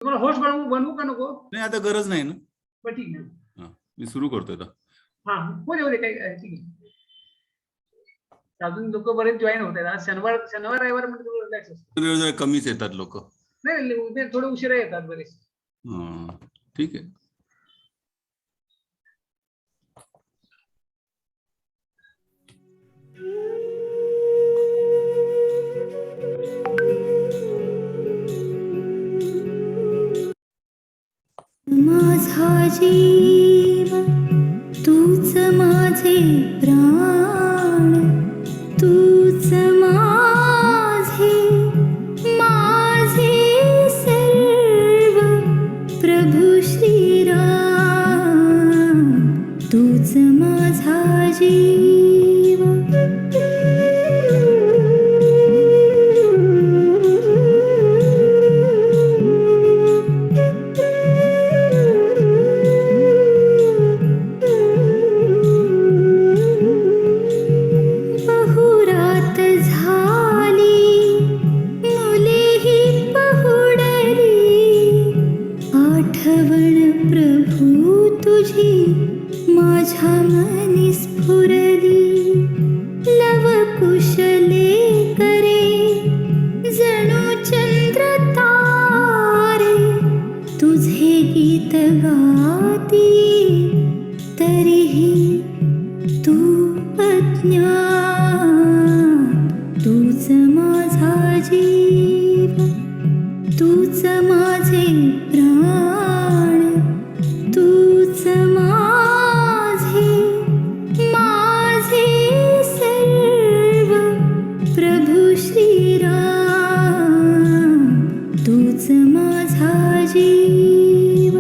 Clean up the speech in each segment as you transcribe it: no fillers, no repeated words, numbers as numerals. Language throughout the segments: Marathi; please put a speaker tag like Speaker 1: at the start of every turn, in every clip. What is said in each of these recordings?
Speaker 1: तुम्हाला होस्ट बनवू का नको?
Speaker 2: नाही, आता गरज नाही ना.
Speaker 1: पण ठीक आहे.
Speaker 2: हा, मी सुरू करतोय आता.
Speaker 1: हा, हो दे काही ठीक आहे. अजून लोक बरेच जॉईन होत आहेत. आज शनिवार रविवार म्हणजे थोडं रिलॅक्स असतं.
Speaker 2: जरा कमीच येतात लोक.
Speaker 1: नाही, उद्या थोडे उशिरा येतात बरेच.
Speaker 2: ठीक आहे.
Speaker 3: माझा जीव तूच माझे प्राण, तूच माझे सर्व, प्रभू श्रीराम तूच माझा जीव. माझ्या मनी स्फुरली, लव कुशले करे जणू चंद्र तारे, तुझे गीत गाती तरीही तू अज्ञात, तूच माझा जीव, तूच माझे प्राण, तूच सर्व, प्रभू श्रीराम तूच माझा जीव.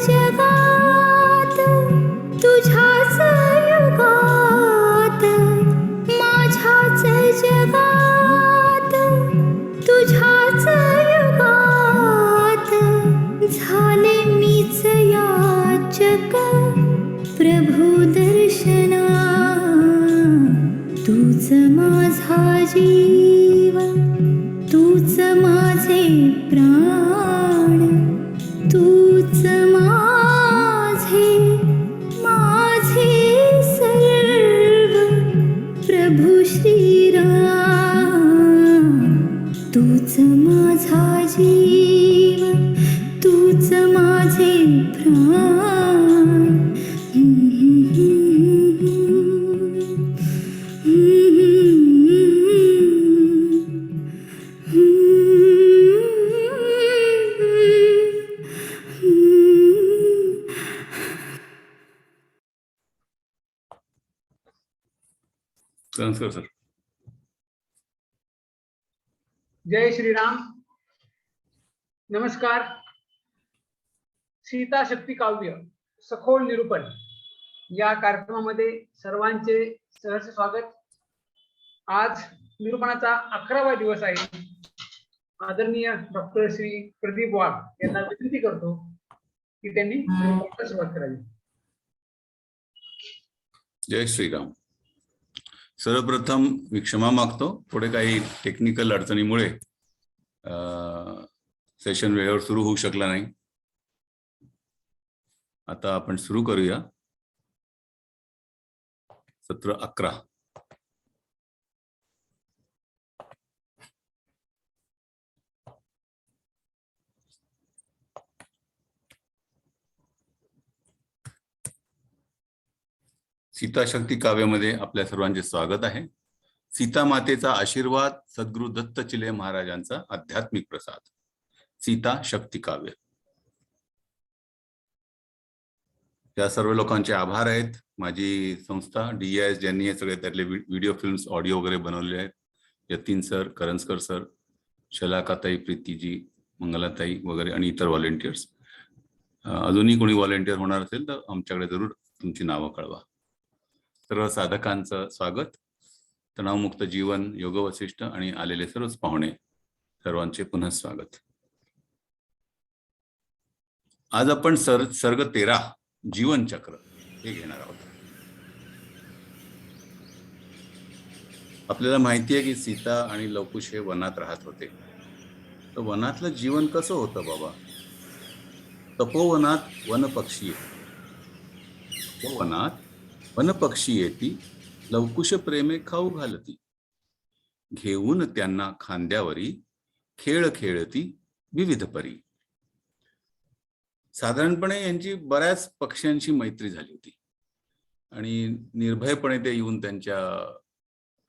Speaker 3: जगात तुझ्याच युगात, माझ्याच जगात तुझ्याच युगात, झाले मीच याचक प्रभू दर्शना, तूच माझा जीव, तूच माझे प्राण, तूच माझे सर्व, प्रभू श्रीराम तूच माझा जीव, तूच माझे प्राण.
Speaker 2: नमस्कार सर.
Speaker 1: जय श्रीराम. नमस्कार. सीता शक्ती काव्य सखोल निरूपण या कार्यक्रमामध्ये सर्वांचे सहर्ष स्वागत. आज निरूपणाचा 11वा दिवस आहे. आदरणीय डॉक्टर श्री प्रदीप वाघ यांना विनंती करतो की त्यांनी निरूपणाला सुरुवात करावी.
Speaker 2: जय श्रीराम. सर्वप्रथम मी क्षमा मागतो, थोडे काही टेक्निकल अडचणीमुळे सेशन वेळेवर सुरू होऊ शकला नाही. आता आपण सुरू करूया. सत्र 11. सीता शक्ती काव्यामध्ये आपल्या सर्वांचे स्वागत आहे. सीता मातेचा आशीर्वाद, सद्गुरू दत्त चिले महाराजांचा आध्यात्मिक प्रसाद. सीता शक्ती काव्य. त्या सर्व लोकांचे आभार आहेत. माझी संस्था DIS ज्यांनी हे सगळे त्यातले व्हिडिओ फिल्म्स, ऑडिओ वगैरे बनवले आहेत. यतीन सर, करंजकर सर, शलाकाताई, प्रीतीजी, मंगलाताई वगैरे आणि इतर व्हॉलेंटियर्स. अजूनही कोणी व्हॉलेंटियर होणार असेल तर आमच्याकडे जरूर तुमची नावं कळवा. सर्व साधकांचं स्वागत. तणावमुक्त जीवन, योग वसिष्ठ आणि आलेले सर्वच पाहुणे सर्वांचे पुन्हा स्वागत. आज आपण सर्ग 13 जीवन चक्र हे घेणार आहोत. आपल्याला माहिती आहे की सीता आणि लवकुश हे वनात राहत होते. तर वनातलं जीवन कसं होतं बाबा? तपोवनात वनपक्षी, तपोवनात वनपक्षी येती, लवकुश प्रेमे खाऊ घालती, घेऊन त्यांना खांद्यावरी, खेळ खेळती विविध परी. साधारणपणे यांची बऱ्याच पक्ष्यांशी मैत्री झाली होती आणि निर्भयपणे ते येऊन त्यांच्या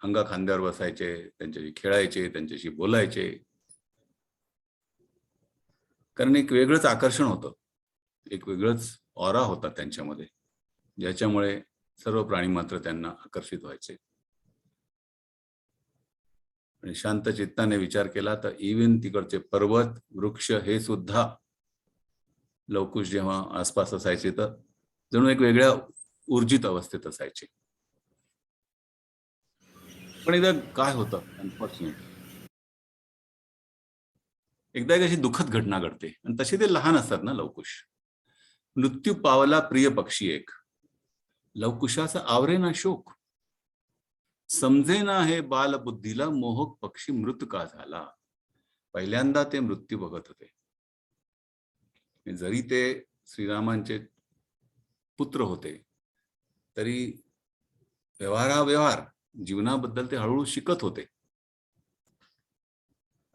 Speaker 2: अंगा खांद्यावर बसायचे, त्यांच्याशी खेळायचे, त्यांच्याशी बोलायचे. कारण एक वेगळंच आकर्षण होतं, एक वेगळंच ऑरा होता त्यांच्यामध्ये, ज्याच्यामुळे सर्व प्राणी मात्र त्यांना आकर्षित व्हायचे. आणि शांत चित्ताने विचार केला तर इव्हन तिकडचे पर्वत, वृक्ष हे सुद्धा लवकुश जेव्हा आसपास असायचे तर जणू एक वेगळ्या ऊर्जित अवस्थेत असायचे. पण एकदा काय होतं, अनफॉर्च्युनेट, एकदा एक अशी दुःखद घटना घडते आणि तसे ते लहान असतात ना लवकुश. मृत्यू पावला प्रिय पक्षी एक, लवकुशाचा आवरेना शोक, समजेना हे बालबुद्धीला, मोहक पक्षी मृत का झाला. पहिल्यांदा ते मृत्यू बघत होते. जरी ते श्रीरामांचे पुत्र होते तरी व्यवहार जीवनाबद्दल ते हळूहळू शिकत होते.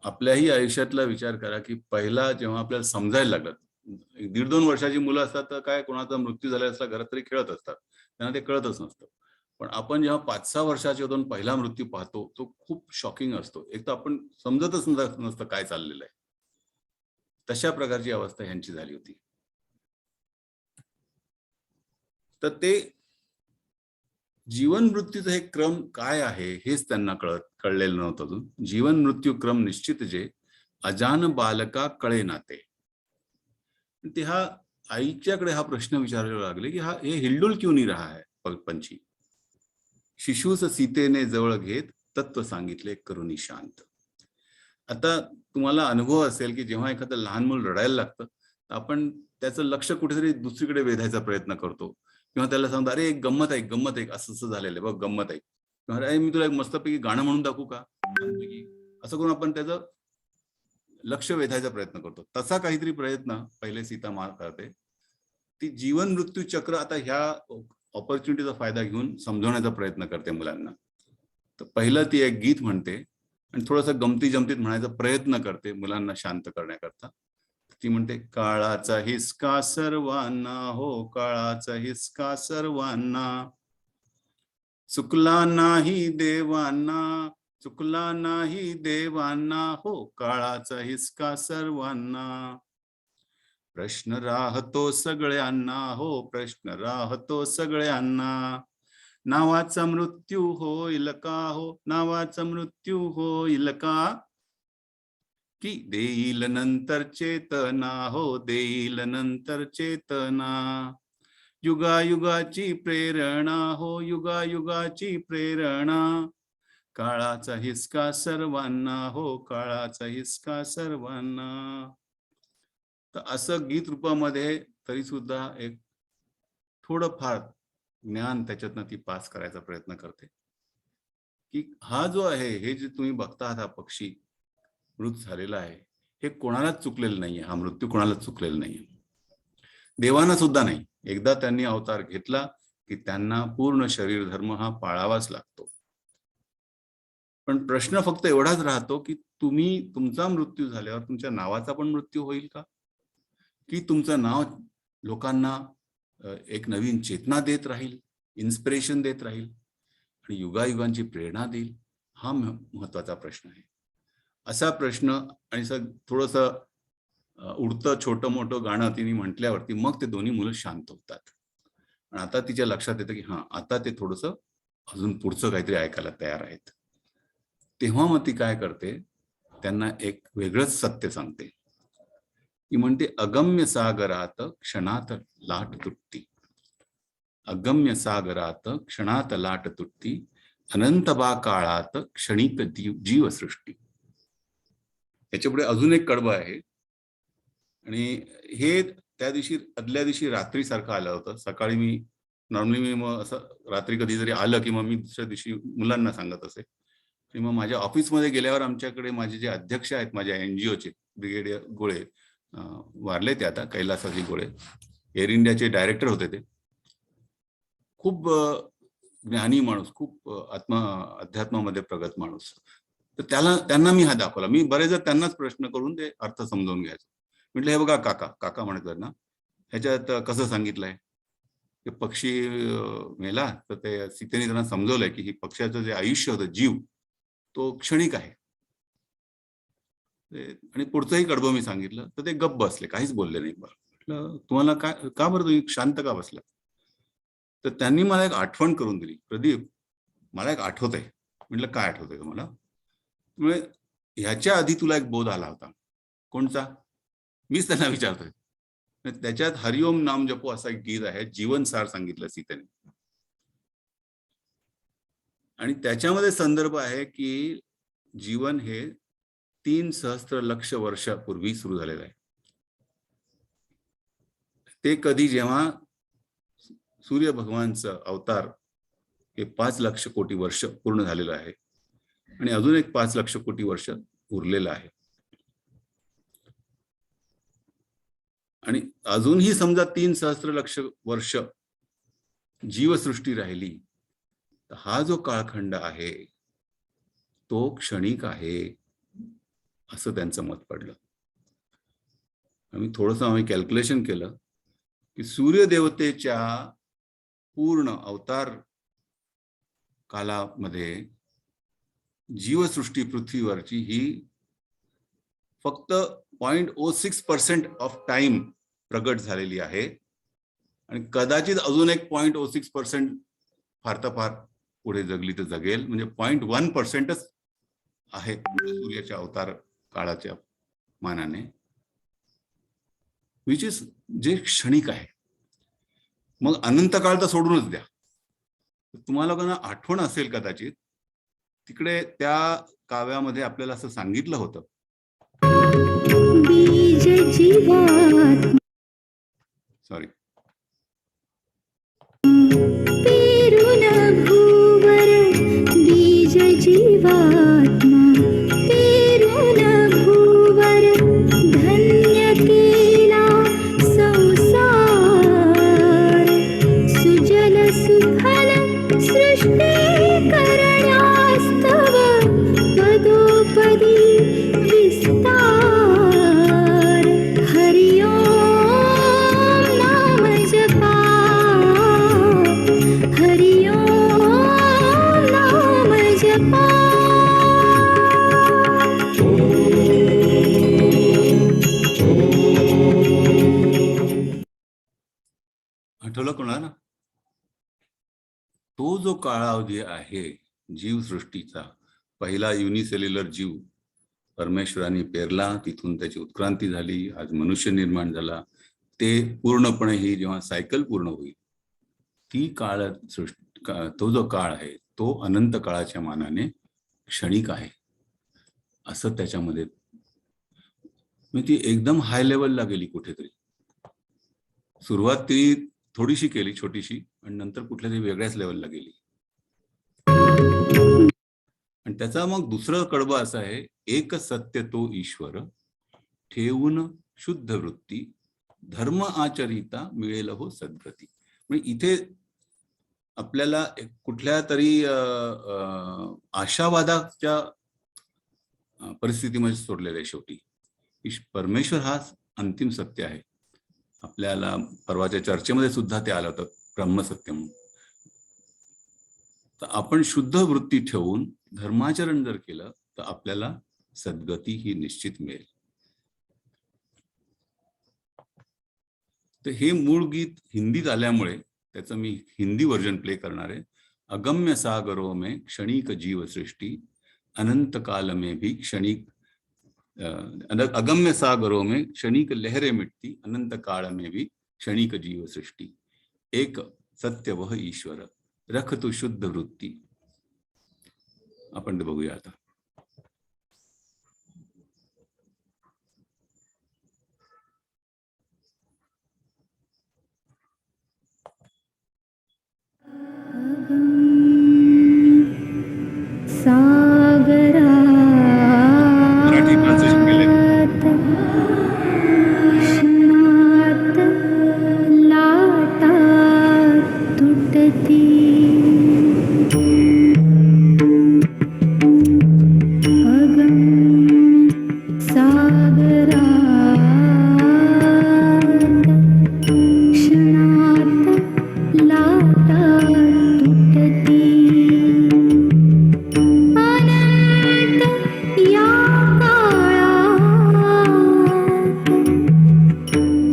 Speaker 2: आपल्याही आयुष्यातला विचार करा की पहिला जेव्हा आपल्याला समजायला लागलं, 1.5-2 वर्षाची मुलं असतात तर काय कोणाचा मृत्यू झाला असला घरात तरी खेळत असतात, त्यांना ते कळतच नसतं. पण आपण जेव्हा 5-6 वर्षाचे होतो पहिला मृत्यू पाहतो तो खूप शॉकिंग असतो. एक तर आपण समजतच नसतं काय चाललेलं आहे. तशा प्रकारची अवस्था ह्यांची झाली होती. तर ते जीवन मृत्यूचं हे क्रम काय आहे हेच त्यांना कळलेलं नव्हतं अजून. जीवन मृत्यू क्रम निश्चित जे, अजान बालका कळे नाते. ते हा आईच्याकडे हा प्रश्न विचारायला लागले की हे हिल्डुल क्यों नहीं रहा है पंछी. शिशूस सीतेने जवळ घेत तत्व सांगितले करुणी शांत. आता तुम्हाला अनुभव असेल की जेव्हा एखादं लहान मूल रडायला लागतं आपण त्याचं लक्ष कुठेतरी दुसरीकडे वेधायचा प्रयत्न करतो, किंवा त्याला सांगतो अरे एक गंमत आहे असं झालेलं आहे बघ, गंमत आहे, किंवा अरे मी तुला एक मस्तपैकी गाणं म्हणून दाखवू का, असं करून आपण त्याचं लक्ष वेधायचा प्रयत्न करतो. तसा काहीतरी प्रयत्न पहिले सीता माँ करते. ती जीवन मृत्यू चक्र आता ह्या ऑपॉर्च्युनिटीचा फायदा घेऊन समजवण्याचा प्रयत्न करते मुलांना. तर पहिलं ती एक गीत म्हणते आणि थोडंसं गमती जमतीत म्हणायचा प्रयत्न करते मुलांना शांत करण्याकरता. ती म्हणते, काळाचा हिसका सर्वांना हो, काळाचा हिसका सर्वांना, चुकला नाही देवांना, चुकला नाही देवांना हो, काळाचा हिसका सर्वांना. प्रश्न राहतो सगळ्यांना हो, प्रश्न राहतो सगळ्यांना, नावाचा मृत्यू होईल का हो, नावाचा मृत्यू होईल का, की देईल नंतर चेतना हो, देईल नंतर चेतना. युगायुगाची प्रेरणा हो, युगायुगाची प्रेरणा, काळाचा हिसका सर्वांना हो, काळाचा हिसका सर्वांना. तर असं गीत रूपामध्ये तरी सुद्धा एक थोडंफार ज्ञान त्याच्यातनं ती पास करायचा प्रयत्न करते की हा जो आहे, हे जे तुम्ही बघता आहात हा पक्षी मृत झालेला आहे, हे कोणालाच चुकलेलं नाहीये. हा मृत्यू कोणालाच चुकलेला नाहीये, देवांना सुद्धा नाही. एकदा त्यांनी अवतार घेतला की त्यांना पूर्ण शरीर धर्म हा पाळावाच लागतो. पण प्रश्न फक्त एवढाच राहतो की तुमचा मृत्यू झाल्यावर तुमच्या नावाचा पण मृत्यू होईल का, की तुमचं नाव लोकांना एक नवीन चेतना देत राहील, इन्स्पिरेशन देत राहील आणि युगायुगांची प्रेरणा देईल. हा महत्वाचा प्रश्न आहे. असा प्रश्न आणि थोडस उडतं छोटं मोठं गाणं तिने म्हटल्यावरती मग ते दोन्ही मुलं शांत होतात. आणि आता तिच्या लक्षात येतं की हा, आता ते थोडस अजून पुढचं काहीतरी ऐकायला तयार आहेत. तेव्हा मग ती काय करते, त्यांना एक वेगळंच सत्य सांगते. ती म्हणते, अगम्य सागरात क्षणात लाट तुटती, अगम्य सागरात क्षणात लाट तुटती, अनंत बा काळात क्षणिक जीवसृष्टी. याच्यापुढे अजून एक कडवं आहे आणि हे त्या दिवशी आदल्या दिवशी रात्री सारखं आलं होतं. सकाळी मी नॉर्मली मग असं रात्री कधी जरी आलं की मग मी दुसऱ्या दिवशी मुलांना सांगत असे. आणि मग माझ्या ऑफिसमध्ये गेल्यावर आमच्याकडे माझे जे अध्यक्ष आहेत माझ्या एनजीओचे, ब्रिगेडियर गोळे, वारले ते आता, कैलासाजी गोळे, एअर इंडियाचे डायरेक्टर होते ते. खूप ज्ञानी माणूस, खूप अध्यात्मामध्ये प्रगत माणूस. तर त्यांना मी हा दाखवला. मी बरेचदा त्यांनाच प्रश्न करून ते अर्थ समजावून घ्यायचो. म्हटलं, हे बघा काका म्हणतात ना, ह्याच्यात कसं सांगितलंय, ते पक्षी मेला तर ते सीतेने त्यांना समजवलंय की ही पक्षाचं जे आयुष्य होतं, जीव, तो क्षणिक आहे. आणि पुढचंही कडवं मी सांगितलं तर ते गप्प बसले, काहीच बोलले नाही. म्हटलं, तुम्हाला काय, का बरं तुम्ही शांत का बसला? तर त्यांनी मला एक आठवण करून दिली. प्रदीप, मला एक आठवत आहे. म्हटलं, काय आठवतंय तुम्हाला? म्हणजे ह्याच्या आधी तुला एक बोध आला होता. कोणता? मीच त्यांना विचारतोय. त्याच्यात हरिओम नाम जपो असा एक गीत आहे, जीवनसार सांगितलं सीतेने. आणि त्याच्यामध्ये संदर्भ आहे की जीवन हे 3 सहस्त्र लक्ष वर्षापूर्वी सुरू झालेलं आहे. ते कधी, जेव्हा सूर्य भगवानचं अवतार हे 5 लक्ष कोटी वर्ष पूर्ण झालेलं आहे आणि अजून एक 5 लक्ष कोटी वर्ष उरलेलं आहे. आणि अजूनही समजा 3 सहस्त्र लक्ष वर्ष जीवसृष्टी राहिली, तर हा जो काळखंड आहे तो क्षणिक आहे, असं त्यांचं मत पडलं. आम्ही कॅल्क्युलेशन केलं की सूर्यदेवतेच्या पूर्ण अवतार कालामध्ये जीवसृष्टी पृथ्वीवरची ही फक्त 0.06% ऑफ टाइम प्रगट झालेली आहे आणि कदाचित अजून एक 0.06% फार तर फार पुढे जगली तर जगेल. म्हणजे 0.1%च आहे सूर्याच्या अवतार काळाच्या मानाने, विच इज जे क्षणिक आहे. मग अनंत काळ तर सोडूनच द्या. तुम्हाला कोणा आठवण असेल कदाचित, तिकडे त्या काव्यामध्ये आपल्याला असं सांगितलं होतं,
Speaker 3: बीज जीवात
Speaker 2: सॉरी,
Speaker 3: पेरून भूवर बीज जीवात्मा, पेरून भूवर धन्य केला संसार, सुजल सुफल सृष्टी करण्यास्तव पदोपदी विस्तार, हरि ओम नाम जपा, हरि ओम नाम जपा.
Speaker 2: आठवलं कोणाला? तो जो कालावधी आहे जीवसृष्टीचा, पहिला युनिसेल्युलर जीव परमेश्वराने पेरला, तिथून त्याची उत्क्रांती झाली, आज मनुष्य निर्माण झाला, ते पूर्णपणे ही जेव्हा सायकल पूर्ण होईल, ती तो जो काळ आहे तो अनंत काळाच्या मानाने क्षणिक आहे, असं त्याच्यामध्ये. ती एकदम हाय लेवलला गेली कुठेतरी. सुरुवात ती थोडीशी केली, छोटीशी, आणि नंतर कुठल्या तरी वेगळ्याच लेवलला गेली. आणि त्याचा मग दुसरं कडवं असं आहे, एक सत्य तो ईश्वर, ठेवून शुद्ध वृत्ती, धर्म आचरिता मिळेल हो सद्गती. म्हणजे इथे आपल्याला कुठल्या तरी आशावादाच्या परिस्थितीमध्ये सोडलेलं आहे. शेवटी परमेश्वर हा अंतिम सत्य आहे. आपल्याला परवाच्या चर्चेमध्ये सुद्धा ते आलं होतं, ब्रह्मसत्य म्हणून. तर आपण शुद्ध वृत्ती ठेवून धर्माचरण जर केलं तर आपल्याला सद्गती ही निश्चित मिळेल. तर हे मूळ गीत हिंदीत आल्यामुळे त्याचं मी हिंदी व्हर्जन प्ले करणार आहे. अगम्य सागरों में क्षणिक जीव सृष्टि, अनंत काल में भी क्षणिक अगम्य सागरों में क्षणिक लहरें मिटती, अनंत काल में भी क्षणिक जीव सृष्टि, एक सत्य वह ईश्वर, रख तू शुद्ध वृत्ती. आपण ते बघूया आता.
Speaker 3: सागरा
Speaker 2: मराठी ट्रान्सलेशन केलंय.
Speaker 3: क्षणात लाटा तुटती, अगम्य सागरात क्षणात लाटा तुटती, या काळात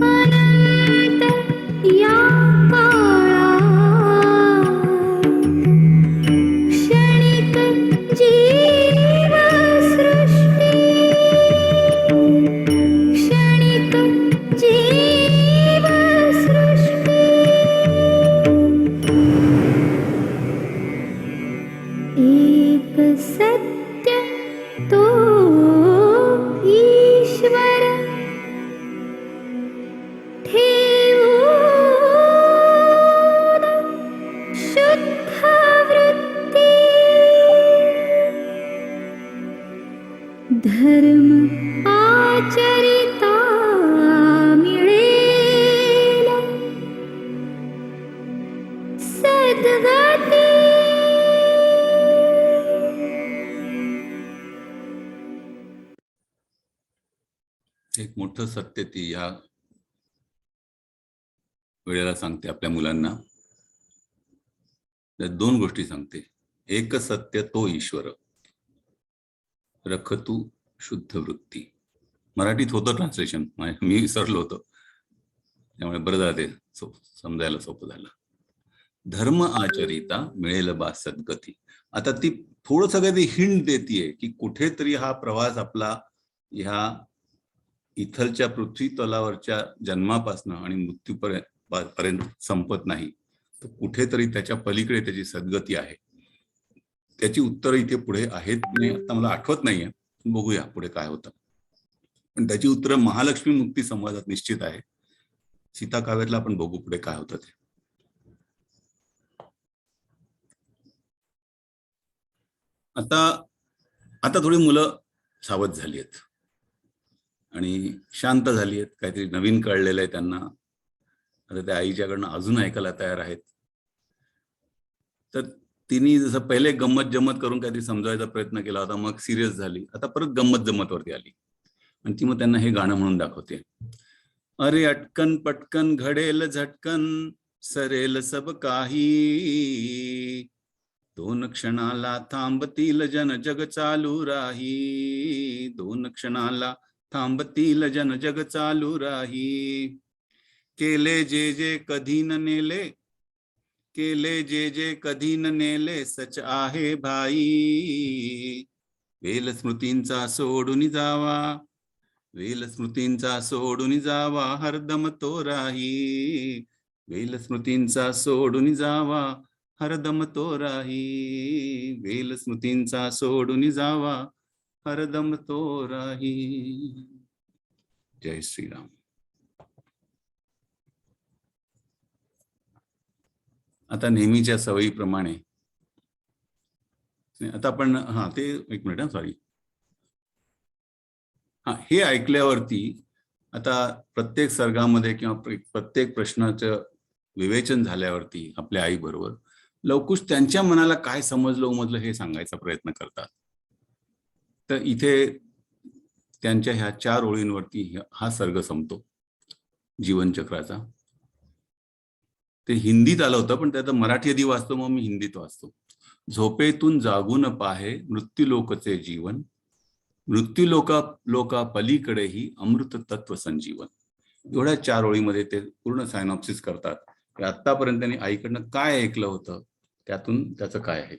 Speaker 3: अनंत या काळात क्षणिक जीव सृष्टि, क्षणिक जीव सृष्टि, एक सत्य तो ईश्वर, ठेवून शुद्ध वृत्ती, धर्म आचरिता मिळेल सद्गती.
Speaker 2: एक मोठं सत्य ती या वेळेला सांगते आपल्या मुलांना. त्या दोन गोष्टी सांगते. एक सत्य तो ईश्वर, रख तू शुद्ध वृत्ती. मराठीत होतं ट्रान्सलेशन, मी विसरलो होतो, त्यामुळे बरं झालं ते समजायला सोपं झालं. धर्म आचरिता मिळेल बा सद्गती. आता ती थोडं सगळं ती हिंट देतीये की कुठेतरी हा प्रवास आपला ह्या इथलच्या पृथ्वी तलावरच्या जन्मापासून आणि मृत्यूपर्यंत संपत नाही. तर कुठेतरी त्याच्या पलीकडे त्याची सद्गती आहे. त्याची उत्तरं इथे पुढे आहेत, आता मला आठवत नाहीये, बघूया पुढे काय होतं. पण त्याची उत्तरं महालक्ष्मी मुक्ती संवादात निश्चित आहे. सीता काव्यातला आपण बघू पुढे काय होतं ते. आता थोडी मुलं सावध झाली आहेत आणि शांत झाली आहेत. काहीतरी नवीन कळलेलं आहे त्यांना. आता त्या आईच्याकडनं अजून ऐकायला तयार आहेत. तर तिने जसं पहिले गंमत जमत करून काहीतरी समजायचा प्रयत्न केला होता, मग सिरियस झाली, आता परत गंमत जमत वरती आली आणि ती मग त्यांना हे गाणं म्हणून दाखवते. अरे अटकन पटकन घडेल झटकन, सरेल सब काही, दोन क्षणाला थांबतील जन जग चालू राही, दोन क्षणाला थांबतील जन जग चालू राही. केले जे जे कधी न नेले, केले जे जे कधी न नेले, सच आहे भाई. वेल स्मृतींचा सोडून जावा, वेल स्मृतींचा सोडून जावा, हरदम तो राही. वेल स्मृतींचा सोडून जावा, हरदम तो राही. वेल स्मृतींचा सोडून जावा, हरदम तो राही. जय श्रीराम. आता नेहमीच्या सवयीप्रमाणे आता आपण ते एक मिनिट सॉरी हे ऐकल्यावरती आता प्रत्येक सर्गामध्ये किंवा प्रत्येक प्रश्नाचं विवेचन झाल्यावरती आपल्या आई बरोबर लवकुश त्यांच्या मनाला काय समजलं उमजलं हे सांगायचा प्रयत्न करतात. तर इथे त्यांच्या ह्या 4 ओळींवरती हा सर्ग संपतो जीवनचक्राचा. ते हिंदीत आलं होतं पण त्यात मराठी आधी वाचतो, मग मी हिंदीत वाचतो. झोपेतून जागून पाहे मृत्यूलोकचे जीवन, लोका पलीकडेही अमृत तत्व संजीवन. एवढ्या 4 ओळीमध्ये ते पूर्ण सायनॉप्सिस करतात की आतापर्यंत त्यांनी आईकडनं काय ऐकलं होतं, त्यातून त्याचं काय आहे.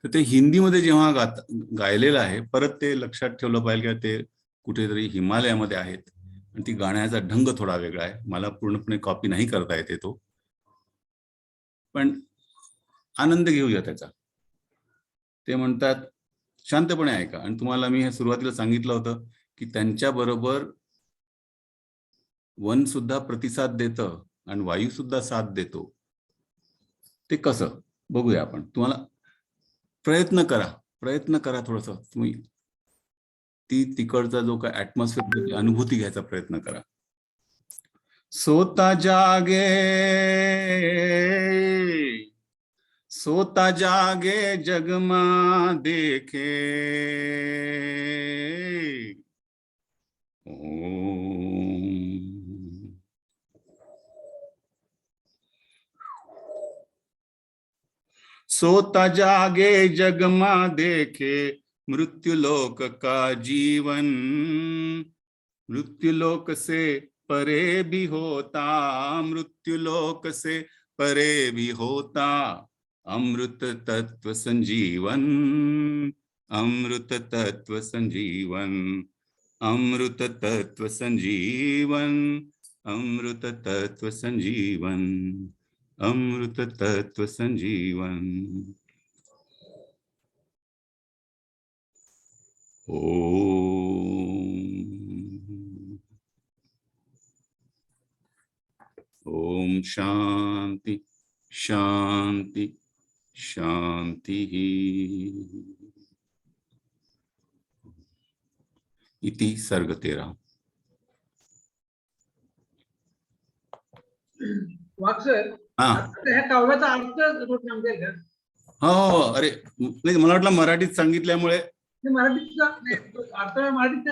Speaker 2: तर ते हिंदीमध्ये जेव्हा गायलेलं आहे, परत ते लक्षात ठेवलं पाहिजे की ते कुठेतरी हिमालयामध्ये आहेत आणि ती गाण्याचा ढंग थोडा वेगळा आहे. मला पूर्णपणे कॉपी नाही करता येते तो, पण आनंद घेऊया त्याचा. ते म्हणतात शांतपणे ऐका. आणि तुम्हाला मी हे सुरुवातीला सांगितलं होतं की त्यांच्या बरोबर वन सुद्धा प्रतिसाद देतं आणि वायू सुद्धा साथ देतो. ते कसं बघूया आपण. तुम्हाला प्रयत्न करा थोडस. तुम्ही तिकडचा जो काय ऍटमॉस्फिअर अनुभूती घ्यायचा प्रयत्न करा. सोता जागे जगमा देखे, सोता जागे जगमा देखे मृत्युलोक का जीवन, मृत्युलोक से परे भी होता, मृत्युलोक से परे भी होता अमृत तत्व संजीवन, अमृत तत्व संजीवन, अमृत तत्व संजीवन, अमृत तत्व संजीवन, अमृत तत्व संजीवन. ओम शांति शांति शांति. इति सर्ग 13.
Speaker 1: वाघ सर, ह्या काव्याचा अर्थ सांगता येईल का?
Speaker 2: हो, अरे नाही, मला वाटलं मराठीत सांगितल्यामुळे.
Speaker 1: मराठीचा अर्थ मराठीत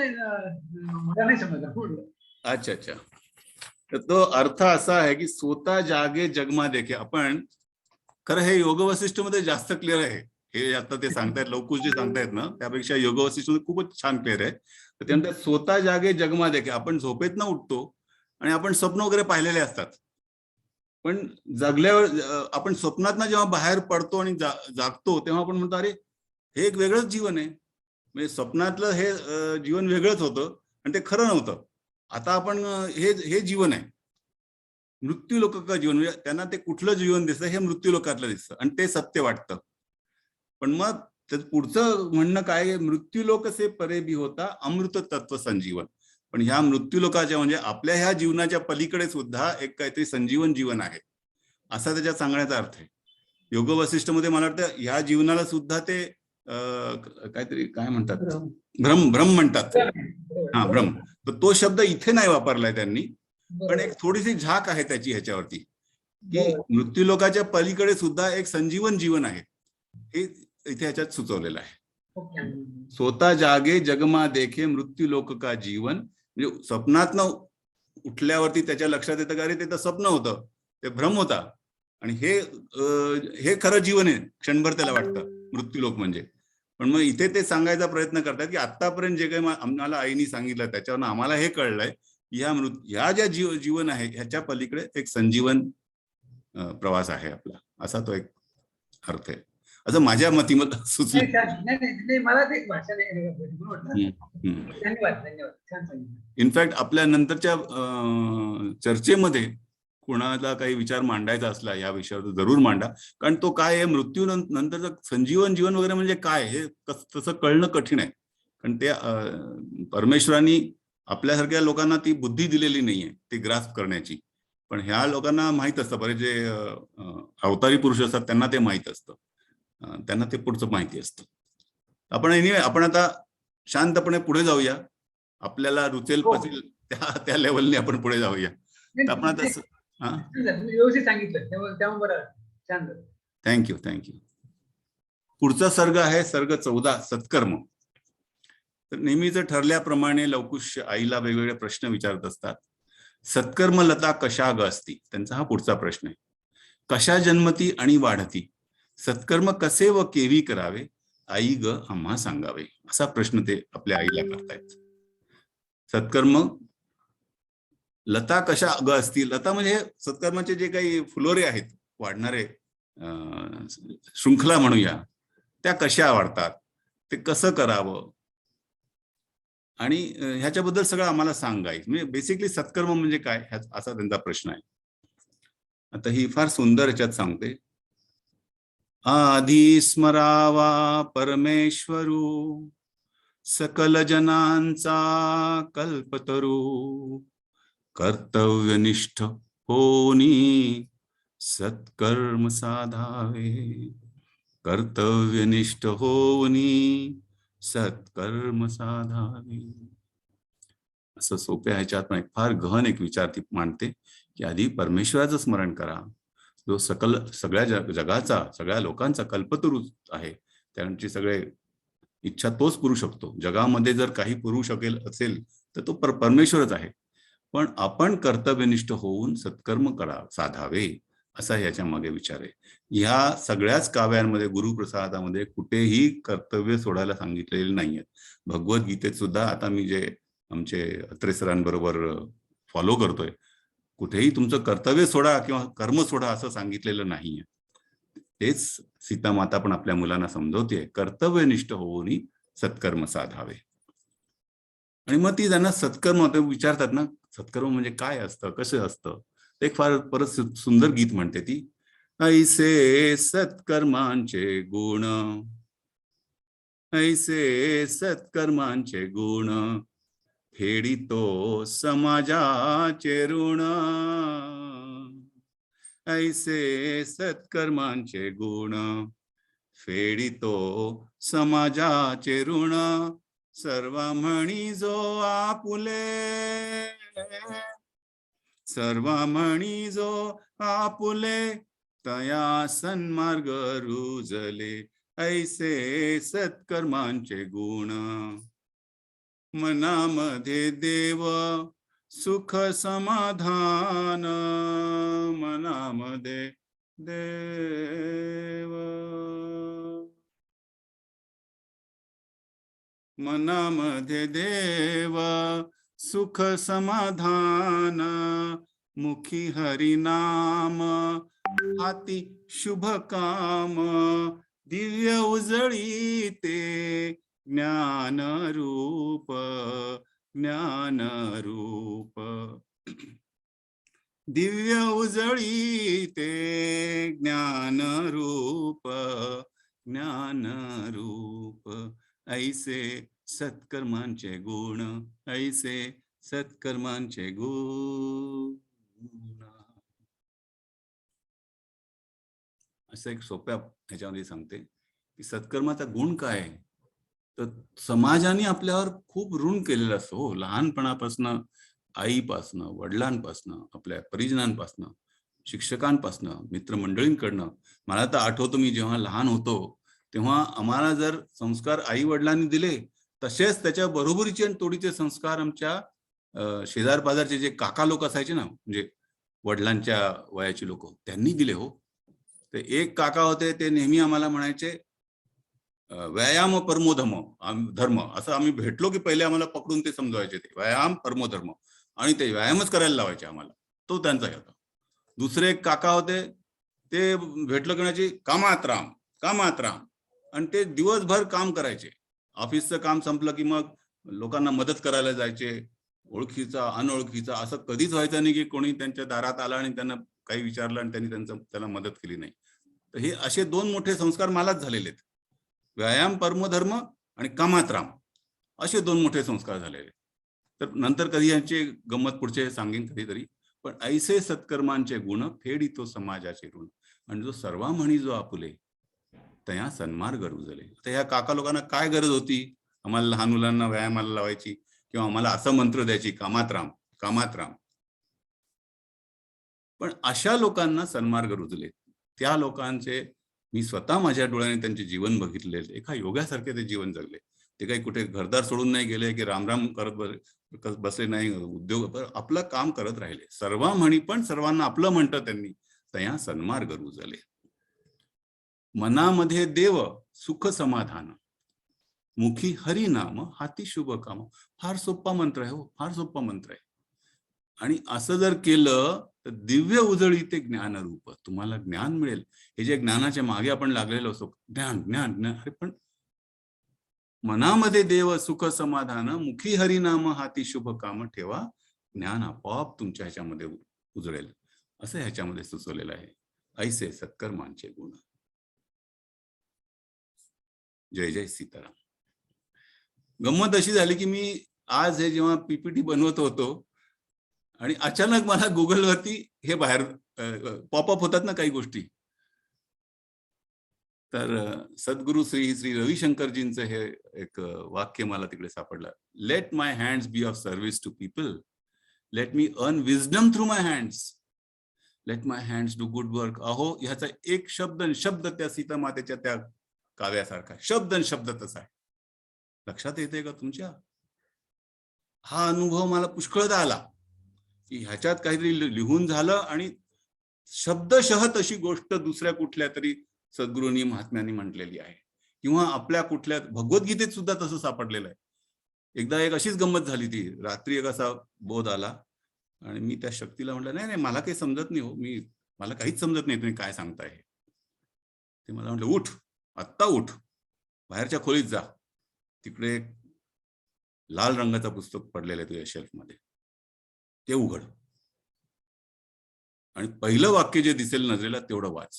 Speaker 1: मला नाही समजला.
Speaker 2: अच्छा. तर तो अर्थ असा आहे की सोता जागे जगमा देखे. आपण खरं हे योग वसिष्ठ मध्ये जास्त क्लिअर आहे. हे आता ते सांगतायत लवकुशजी सांगतायत ना, त्यापेक्षा योग वसिष्ठ मध्ये खूपच छान क्लिअर आहे. तर त्यानंतर सोता जागे जगमा देखे. आपण झोपेत ना उठतो आणि आपण स्वप्न वगैरे पाहिलेले असतात, पण जगल्यावर आपण स्वप्नात ना जेव्हा बाहेर पडतो आणि जागतो तेव्हा आपण म्हणतो अरे हे एक वेगळंच जीवन आहे. म्हणजे स्वप्नातलं हे जीवन वेगळंच होतं आणि ते खरं नव्हतं. आता आपण हे जीवन आहे. मृत्यू लोक का जीवन, म्हणजे त्यांना ते कुठलं जीवन दिसतं, हे मृत्यू लोकातलं दिसतं आणि ते सत्य वाटतं. पण मग पुढचं म्हणणं काय, मृत्यू लोक से परे भी होता अमृत तत्व संजीवन. पण ह्या मृत्यू लोकाच्या म्हणजे आपल्या ह्या जीवनाच्या पलीकडे सुद्धा एक काहीतरी संजीवन जीवन आहे, असा त्याच्यात सांगण्याचा अर्थ आहे. योग वसिष्ठ मध्ये मला वाटतं ह्या जीवनाला सुद्धा ते काहीतरी काय म्हणतात, भ्रम म्हणतात. हा, भ्रम. तर तो शब्द इथे नाही वापरलाय त्यांनी, पण एक थोडीशी झाक आहे त्याची ह्याच्यावरती की मृत्यू लोकाच्या पलीकडे सुद्धा एक संजीवन जीवन आहे, हे इथे ह्याच्यात सुचवलेलं आहे. सोता जागे जगमा देखे मृत्यू लोक का जीवन. म्हणजे स्वप्नात उठल्यावरती त्याच्या लक्षात येतं का अरे ते तर स्वप्न होतं, ते भ्रम होता आणि हे खरं जीवन आहे. क्षणभर त्याला वाटतं मृत्यूलोक म्हणजे. पण मग इथे ते सांगायचा प्रयत्न करतात की आतापर्यंत जे काही आम्हाला आईनी सांगितलं त्याच्यावरून आम्हाला हे कळलंय ह्या ज्या जीवन आहे ह्याच्या पलीकडे एक संजीवन प्रवास आहे आपला, असा तो एक अर्थ आहे, असं माझ्या मतीमध्ये सुचलं.
Speaker 1: मला ते भाषा नाही. धन्यवाद.
Speaker 2: इनफॅक्ट आपल्या नंतरच्या चर्चेमध्ये कोणाला काही विचार मांडायचा असला या विषयावर जरूर मांडा, कारण तो काय आहे, मृत्यू नंतरचं संजीवन जीवन वगैरे म्हणजे काय हे तसं कळणं कठीण आहे. कारण ते परमेश्वरांनी आपल्यासारख्या लोकांना ती बुद्धी दिलेली नाहीये ती ग्रास्प करण्याची. पण ह्या लोकांना माहित असतं, बरेच जे अवतारी पुरुष असतात त्यांना ते माहित असतं, त्यांना ते पुढचं माहिती असतं. आपण आता शांतपणे पुढे जाऊया. आपल्याला रुचेल पचेल त्या लेवलने आपण पुढे जाऊया. आपण आता
Speaker 1: व्यवस्थित सांगितलं त्यामुळे बरं छान.
Speaker 2: थँक्यू. पुढचा सर्ग आहे सर्ग 14, सत्कर्म. तर नेहमीच ठरल्याप्रमाणे लवकुश आईला वेगवेगळे प्रश्न विचारत असतात. सत्कर्म लता कशा ग असती, त्यांचा हा पुढचा प्रश्न आहे. कशा जन्मती आणि वाढती. सत्कर्म कसे व केवी करावे, आई ग आम्हा सांगावे. असा प्रश्न ते आपल्या आईला करतायत. सत्कर्म लता कशा ग असतील, लता म्हणजे सत्कर्माचे जे काही फुलोरे आहेत, वाढणारे शृंखला म्हणूया, त्या कशा वाढतात, ते कसं करावं, आणि ह्याच्याबद्दल सगळं आम्हाला सांगायचं. म्हणजे बेसिकली सत्कर्म म्हणजे काय, असा त्यांचा प्रश्न आहे. आता ही फार सुंदर ह्याच्यात सांगते. आधी स्मरावा परमेश्वरू, सकल जनांचा कल्पतरू, कर्तव्यनिष्ठ होनी सत्कर्म साधावे, कर्तव्यनिष्ठ होनी सत्कर्म साधावे. असं सोप्या ह्याच्यात पण फार गहन एक विचार ती मांडते की आधी परमेश्वराचं स्मरण करा, जो सगळ्या जगाचा, सगळ्या लोकांचा कल्पतरू आहे. त्यांची सगळे इच्छा तोच पुरू शकतो. जगामध्ये जर काही पुरू शकेल असेल तर तो परमेश्वरच आहे. पण आपण कर्तव्यनिष्ठ होऊन सत्कर्म साधावे, असा ह्याच्या मागे विचार आहे. ह्या सगळ्याच काव्यांमध्ये, गुरुप्रसादामध्ये कुठेही कर्तव्य सोडायला सांगितलेले नाहीयेत. भगवद्गीतेत सुद्धा आता मी जे आमचे अत्रे सरांबरोबर फॉलो करतोय, कुठेही तुमचं कर्तव्य सोडा किंवा कर्म सोडा असं सांगितलेलं नाहीये. तेच सीता माता पण आपल्या मुलांना समजवते, कर्तव्यनिष्ठ होऊन सत्कर्म साधावे. आणि मग ती त्यांना सत्कर्म विचारतात ना, सत्कर्म म्हणजे काय असतं, कसं असतं. एक फार परत सुंदर गीत म्हणते ती. ऐसे सत्कर्मांचे गुण, ऐसे सत्कर्मांचे गुण, फेडितो समाजाचे ऋण. ऐसे सत्कर्मांचे गुण, फेडितो समाजाचे ऋण. सर्व म्हणी जो आपुले, सर्व म्हणी जो आपुले, तया सन्मार्ग रुजले. ऐसे सत्कर्मांचे गुण, मनामध्ये देव सुख समाधान, मनामध्ये देव, मनामध्ये देव सुख समाधान. मुखी हरिनाम, हाती शुभ काम, दिव्य उजळी ते ज्ञान रूप, ज्ञान रूप. दिव्य उजळी ते ज्ञान रूप, ज्ञान रूप. ऐसे सत्कर्मांचे गुण, ऐसे सत्कर्मांचे गुण. असं एक सोप्या ह्याच्यामध्ये सांगते की सत्कर्माचा गुण काय आहे. तर समाजाने आपल्यावर खूप ऋण केलेलं असतं हो, लहानपणापासनं, आईपासनं, वडिलांपासनं, आपल्या परिजनांपासनं, शिक्षकांपासनं, मित्रमंडळींकडनं. मला तर आठवतं, मी जेव्हा लहान होतो तेव्हा आम्हाला जर संस्कार आई वडिलांनी दिले, तसेच त्याच्या बरोबरीचे आणि तोडीचे संस्कार आमच्या शेजार पाजारचे जे काका लोक असायचे ना, म्हणजे वडिलांच्या वयाची लोक, त्यांनी दिले हो. ते एक काका होते, ते नेहमी आम्हाला म्हणायचे व्यायाम परमो धर्म. असं आम्ही भेटलो की पहिले आम्हाला पकडून ते समजवायचे, ते व्यायाम परमो धर्म, आणि ते व्यायामच करायला लावायचे आम्हाला. तो त्यांचा होता. दुसरे एक काका होते, ते भेटलो की म्हणायचे कामात राम, कामात राम, आणि ते दिवसभर काम करायचे. ऑफिसचं काम संपलं की मग लोकांना मदत करायला जायचे, ओळखीचा अनोळखीचा. असं कधीच व्हायचं नाही की कोणी त्यांच्या दारात आला आणि त्यांना काही विचारलं आणि त्यांनी त्याला मदत केली नाही. तर हे असे दोन मोठे संस्कार मलाच झालेले आहेत, व्यायाम परमोधर्म आणि कामात राम, असे दोन मोठे संस्कार झालेले. तर नंतर कधी यांचे गंमत पुढचे सांगेन कधीतरी. पण ऐसे सत्कर्मांचे गुण, फेडितो समाजाचे ऋण. आणि जो सर्वा म्हणी जो आपुले, तया सन्मार्ग रुजले. तर ह्या काका लोकांना काय गरज होती आम्हाला लहान मुलांना व्यायामाला लावायची, किंवा आम्हाला असा मंत्र द्यायची कामात राम, कामात राम. पण अशा लोकांना सन्मार्ग रुजले. त्या लोकांचे मी स्वतः माझ्या डोळ्याने त्यांचे जीवन बघितले. एका योगासारखे ते जीवन जगले. ते काही कुठे घरदार सोडून नाही गेले की रामराम करत बसले नाही, उद्योग आपलं काम करत राहिले. सर्व म्हणी पण सर्वांना आपलं म्हणतं त्यांनी, तया सन्मार्ग रुजले. मनामध्ये देव सुख समाधान, मुखी हरिनाम, हाती शुभ काम. फार सोपा मंत्र आहे हो, फार सोपा मंत्र आहे. आणि असं जर केलं तर दिव्य उजळी ते ज्ञानरूप, तुम्हाला ज्ञान मिळेल. हे जे ज्ञानाच्या मागे आपण लागलेलो असतो, ज्ञान ज्ञान ज्ञान, अरे पण मनामध्ये देव सुख समाधान, मुखी हरिनाम, हाती शुभ काम ठेवा, ज्ञान आपोआप तुमच्या ह्याच्यामध्ये उजळेल, असं ह्याच्यामध्ये सुचवलेलं आहे. ऐसे सत्कर्मांचे गुण. जय जय सीताराम. गंमत अशी झाली की मी आज हे जेव्हा पीपीटी बनवत होतो आणि अचानक मला गुगलवरती हे बाहेर पॉपअप होतात ना काही गोष्टी, तर सद्गुरु श्री श्री रविशंकरजींचं हे एक वाक्य मला तिकडे सापडलं. Let my hands be of service to people, let me earn wisdom through my hands, let my hands do good work. अहो, ह्याचा एक शब्द त्या सीता मातेच्या त्या काव्यासारखा, शब्द तसा आहे. लक्षात येते का तुमच्या? हा अनुभव मला पुष्कळदा आला की ह्याच्यात काहीतरी लिहून झालं आणि शब्दशः तशी गोष्ट दुसऱ्या कुठल्या तरी सद्गुरूंनी महात्म्यांनी म्हटलेली आहे, किंवा आपल्या कुठल्या भगवद्गीतेत सुद्धा तसं सापडलेलं आहे. एकदा एक अशीच गंमत झाली, ती रात्री एक असा बोध आला आणि मी त्या शक्तीला म्हटलं, नाही नाही मला काही समजत नाही हो, मला काहीच समजत नाही तुम्ही काय सांगताय. ते मला म्हटलं, उठ आत्ता, उठ बाहेरच्या खोलीत जा, तिकडे एक लाल रंगाचं पुस्तक पडलेलं आहे तुझ्या शेल्फमध्ये, ते उघड आणि पहिलं वाक्य जे दिसेल नजरेला तेवढं वाच.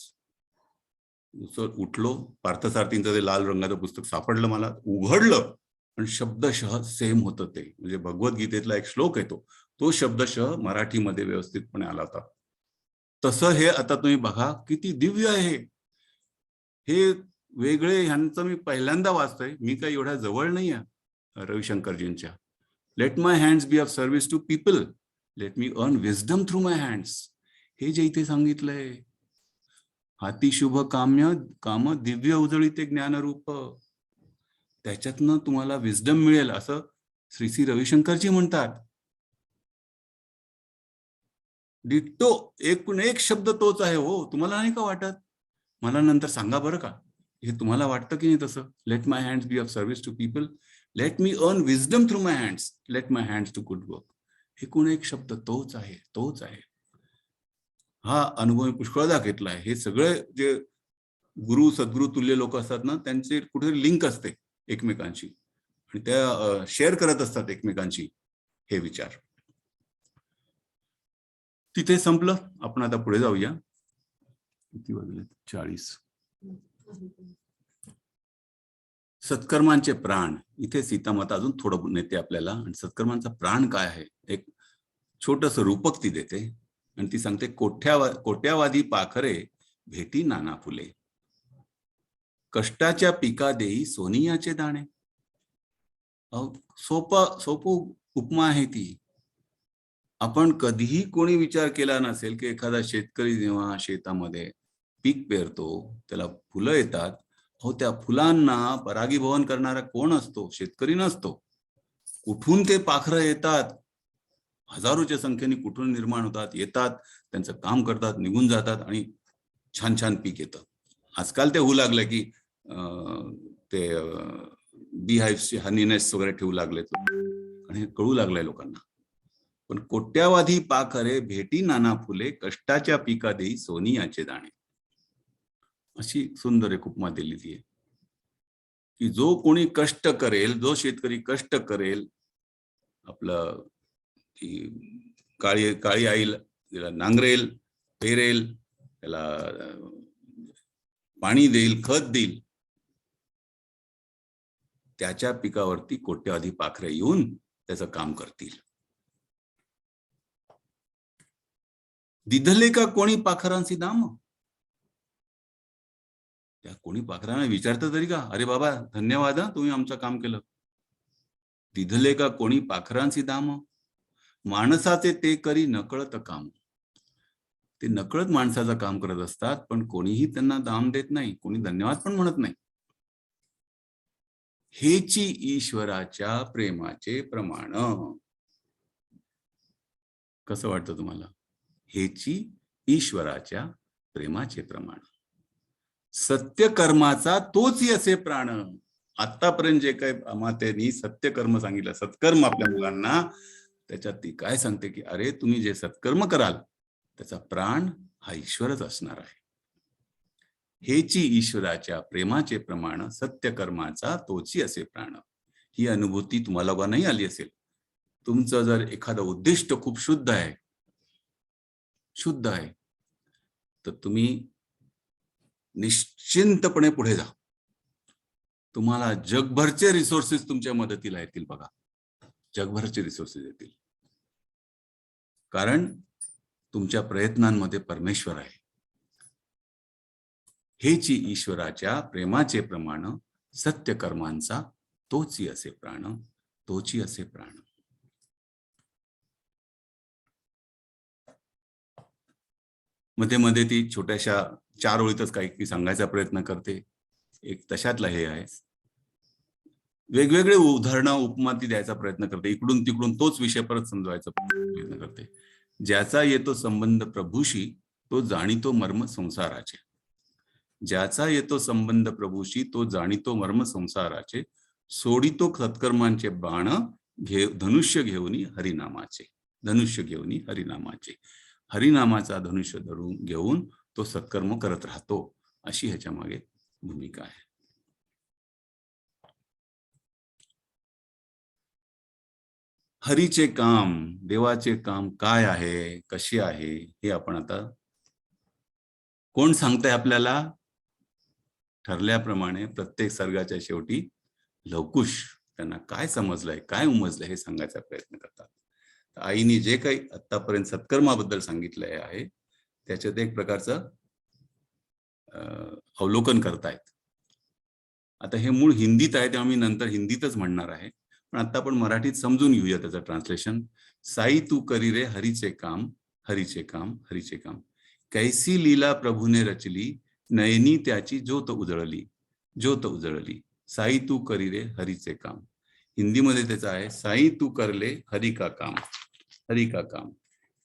Speaker 2: उठलो, पार्थसारथींचं ते लाल रंगाचं पुस्तक सापडलं मला, उघडलं आणि शब्दशः सेम होतं ते. म्हणजे भगवद्गीतेतला एक श्लोक आहे तो शब्दशः मराठीमध्ये व्यवस्थितपणे आला होता. तसं हे आता तुम्ही बघा किती दिव्य आहे हे. वेगळे ह्यांचं मी पहिल्यांदा वाचतोय, मी काही एवढ्या जवळ नाही आहे रविशंकरजींच्या. Let my hands be of service to people, let me earn wisdom through my hands, हे जे इथे सांगितलंय. हाती शुभ काम दिव्य उजळी ते ज्ञानरूप, त्याच्यातनं तुम्हाला विजडम मिळेल असं श्री श्री रविशंकरजी म्हणतात. डिट्टो, एकूण एक शब्द तोच आहे हो. तुम्हाला नाही का वाटत? मला नंतर सांगा बरं का, हे तुम्हाला वाटतं की नाही तसं? Let my hands be of service to people, let me earn wisdom through my hands, let my hands to good work. एकूण एक शब्द तोच आहे, तोच आहे. हा अनुभव मी पुष्कळदा घेतला आहे. हे सगळे जे गुरु सद्गुरु तुल्य लोक असतात ना, त्यांचे कुठेतरी लिंक असते एकमेकांशी आणि त्या शेअर करत असतात एकमेकांशी हे विचार. तिथे संपलं. आपण आता पुढे जाऊया. किती वाजले? 40. सत्कर्मांचे प्राण. इथे सीतामाता अजून थोडं नेते आपल्याला, आणि सत्कर्मांचा प्राण काय आहे एक छोटस रूपक ती देते आणि ती सांगते, कोट्यावादी पाखरे भेटी नाना फुले, कष्टाच्या पिका देई सोनियाचे दाणे. सोपं उपमा आहे ती. आपण कधीही कोणी विचार केला नसेल की एखादा शेतकरी जेव्हा शेतामध्ये पीक पेरतो, त्याला फुलं येतात, हो त्या फुलांना परागीभवन करणारा कोण असतो? शेतकरी नसतो. कुठून ते पाखरं येतात? हजारोच्या संख्येने कुठून निर्माण होतात, येतात, त्यांचं काम करतात, निघून जातात आणि छान छान पीक येतं. आजकाल ते होऊ लागलं की ते बीहाइव्हचे हनीनेस वगैरे ठेवू लागले आणि कळू लागलंय लोकांना. पण कोट्यावधी पाखरे भेटी नाना फुले, कष्टाच्या पिका देई सोनियाचे दाणे. अशी सुंदर एक उपमा दिली ती की जो कोणी कष्ट करेल, जो शेतकरी कष्ट करेल, आपलं काळी आईल त्याला नांगरेल, पेरेल, त्याला पाणी देईल, खत देईल, त्याच्या पिकावरती कोट्यावधी पाखरे येऊन त्याचं काम करतील. दिधले का कोणी पाखरांची दाम? त्या कोणी पाखरांना विचारतं तरी का, अरे बाबा धन्यवाद तुम्ही आमचं काम केलं. दिधले का कोणी पाखरांची दाम, माणसाचे ते करी नकळत काम. ते नकळत माणसाचं काम करत असतात, पण कोणीही त्यांना दाम देत नाही, कोणी धन्यवाद पण म्हणत नाही. हेची ईश्वराच्या प्रेमाचे प्रमाण. कसं वाटतं तुम्हाला? हेची ईश्वराच्या प्रेमाचे प्रमाण. सत्यकर्माचा तोच असे प्राण. आतापर्यंत जे काही मातेनी सत्यकर्म सांगितलं, सत्कर्म आपल्या मुलांना, त्याच्यात ती काय सांगते की अरे तुम्ही जे सत्कर्म कराल त्याचा प्राण हा ईश्वरच असणार आहे. हेची ईश्वराच्या प्रेमाचे प्रमाण, सत्यकर्माचा तोची असे प्राण. ही अनुभूती तुम्हाला बा नाही आली असेल. तुमचं जर एखादं उद्दिष्ट खूप शुद्ध आहे तर तुम्ही निश्चिंतपणे पुढे जा. तुम्हाला जगभरचे रिसोर्सेस तुमच्या मदतीला येतील. बघा, जगभरचे रिसोर्सेस येतील, कारण तुमच्या प्रयत्नांमध्ये परमेश्वर आहे. हेची ईश्वराच्या प्रेमाचे प्रमाण, सत्यकर्मांचा तोची असे प्राण, तोची असे प्राण. मध्ये मध्ये ती छोट्याशा 4 ओळीतच काही सांगायचा प्रयत्न करते. एक तशातला हे आहे. वेगवेगळे उदाहरणं, उपमा ती द्यायचा प्रयत्न करते. इकडून तिकडून तोच विषय परत समजवायचा प्रयत्न करते. ज्याचा येतो संबंध प्रभूशी तो जाणीतो मर्म संसाराचे. ज्याचा येतो संबंध प्रभूशी तो जाणीतो मर्म संसाराचे. सोडितो सत्कर्मांचे बाण धनुष्य घेऊनी हरिनामाचे. धनुष्य घेऊनी हरिनामाचे. हरिनामाचा धनुष्य धरून घेऊन तो सत्कर्म करत राहतो, अशी ह्याच्या मागे भूमिका आहे. हरीचे काम, देवाचे काम काय आहे, कसे आहे, हे आपण आता कोण सांगताय आपल्याला? ठरल्याप्रमाणे प्रत्येक सर्गाच्या शेवटी लवकुश त्यांना काय समजलंय, काय उमजलंय हे सांगायचा प्रयत्न करतात. आईने जे काही आतापर्यंत सत्कर्माबद्दल सांगितलंय आहे त्याच्यात एक प्रकारचं अवलोकन करतायत. आता हे मूळ हिंदीत आहे तेव्हा मी नंतर हिंदीतच म्हणणार आहे, पण आता आपण मराठीत समजून घेऊया त्याचं ट्रान्सलेशन. साई तू करी रे हरीचे काम, हरीचे काम, हरीचे काम. कैसी लीला प्रभूने रचली, नयनी त्याची ज्योत उजळली, ज्योत उजळली. साई तू करी रे हरीचे काम. हिंदीमध्ये त्याचं आहे साई तू करले हरि का काम, हरि का काम.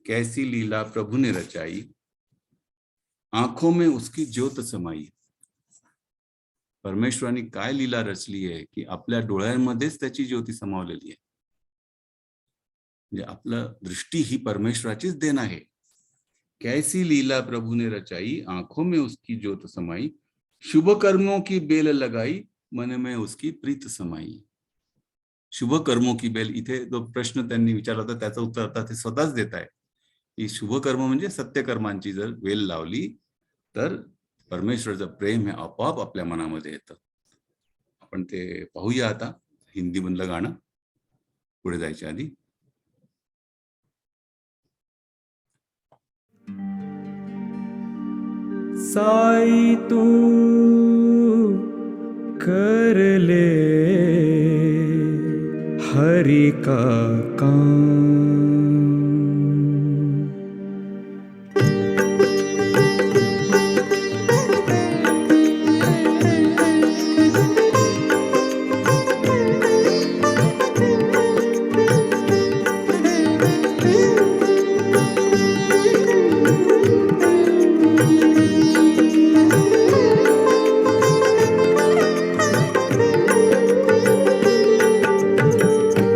Speaker 2: कैसी लीला प्रभु ने रचाई, आंखों में उसकी ज्योत समाई. परमेश्वराने काय लीला रचली आहे की आपल्या डोळ्यांमध्येच त्याची ज्योती समावलेली आहे. म्हणजे आपलं दृष्टी ही परमेश्वराचीच देण आहे. कैसी लीला प्रभु ने रचाई, आंखों में उसकी ज्योत समाई. शुभ कर्मों की बेल लगाई, मन में उसकी प्रीत समाई. शुभ कर्मों की बेल, इथे जो प्रश्न त्यांनी विचारला होता त्याचं उत्तर आता ते स्वतःच देत आहे की शुभ कर्म म्हणजे सत्यकर्मांची जर वेल लावली तर परमेश्वराचं प्रेम हे आपोआप आपल्या मनामध्ये येतं. आपण ते पाहूया आता हिंदी मधलं गाणं पुढे जायच्या आधी.
Speaker 4: साई तू कर ले हरि का काम.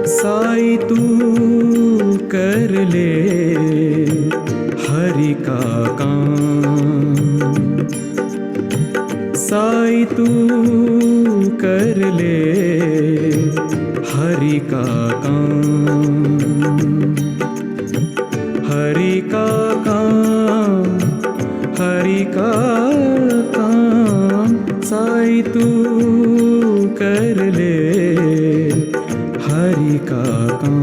Speaker 4: साई तू कर ले हरि का काम. साई तू कर ले हरि का काम. हरि का काम, हरि का काम. साई तू कर ले हरि का काम.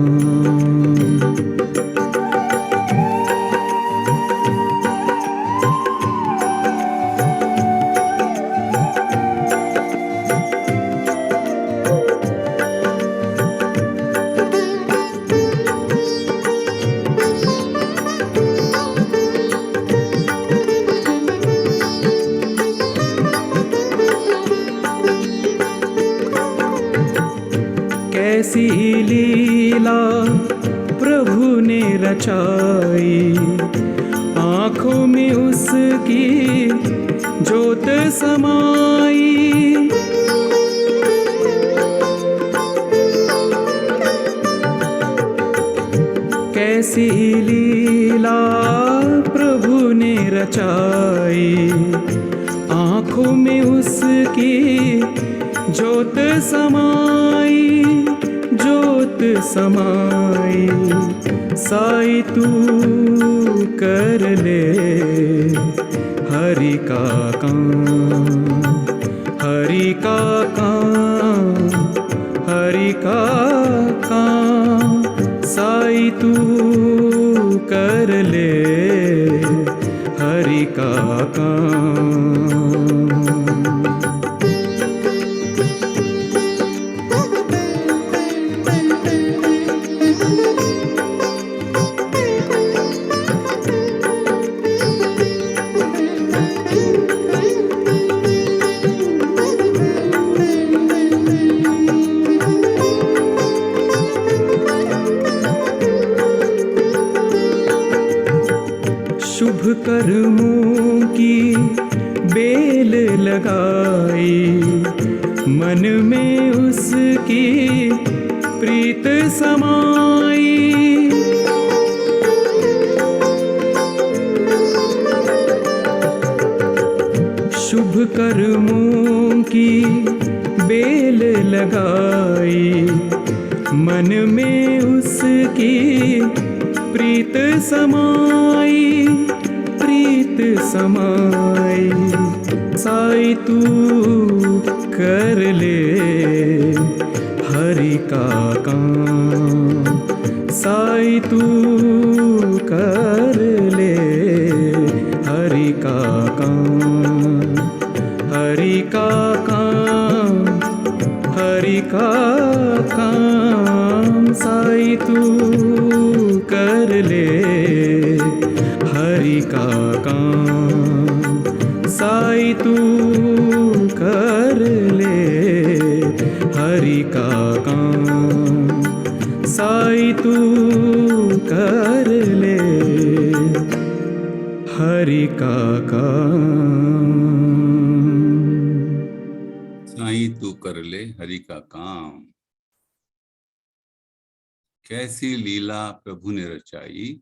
Speaker 4: कैसी लीला प्रभु ने रचाई, आँखों में उसकी ज्योत समाई। कैसी लीला प्रभु ने रचाई, आँखों में उसकी ज्योत समाई, ज्योत समाई। साई तू कर ले हरि का काम, हरि का काम, हरि का काम। साई तू कर ले हरि का काम। शुभ कर्मों की बेल लगाई, मन में उसकी प्रीत समाई। शुभ कर्मों की बेल लगाई, मन में उसकी प्रीत समाई, प्रीत समाई। साई तू कर ले हरि का काम, साई तू कर ले हरि का काम, हरि का काम, हरि का काम। साई तू कर ले हरि का काम, साई तू कर ले हरि का काम, साई तू कर ले हरि का काम।
Speaker 2: साई तू कर ले हरि का काम। कैसी लीला प्रभु ने रचाई,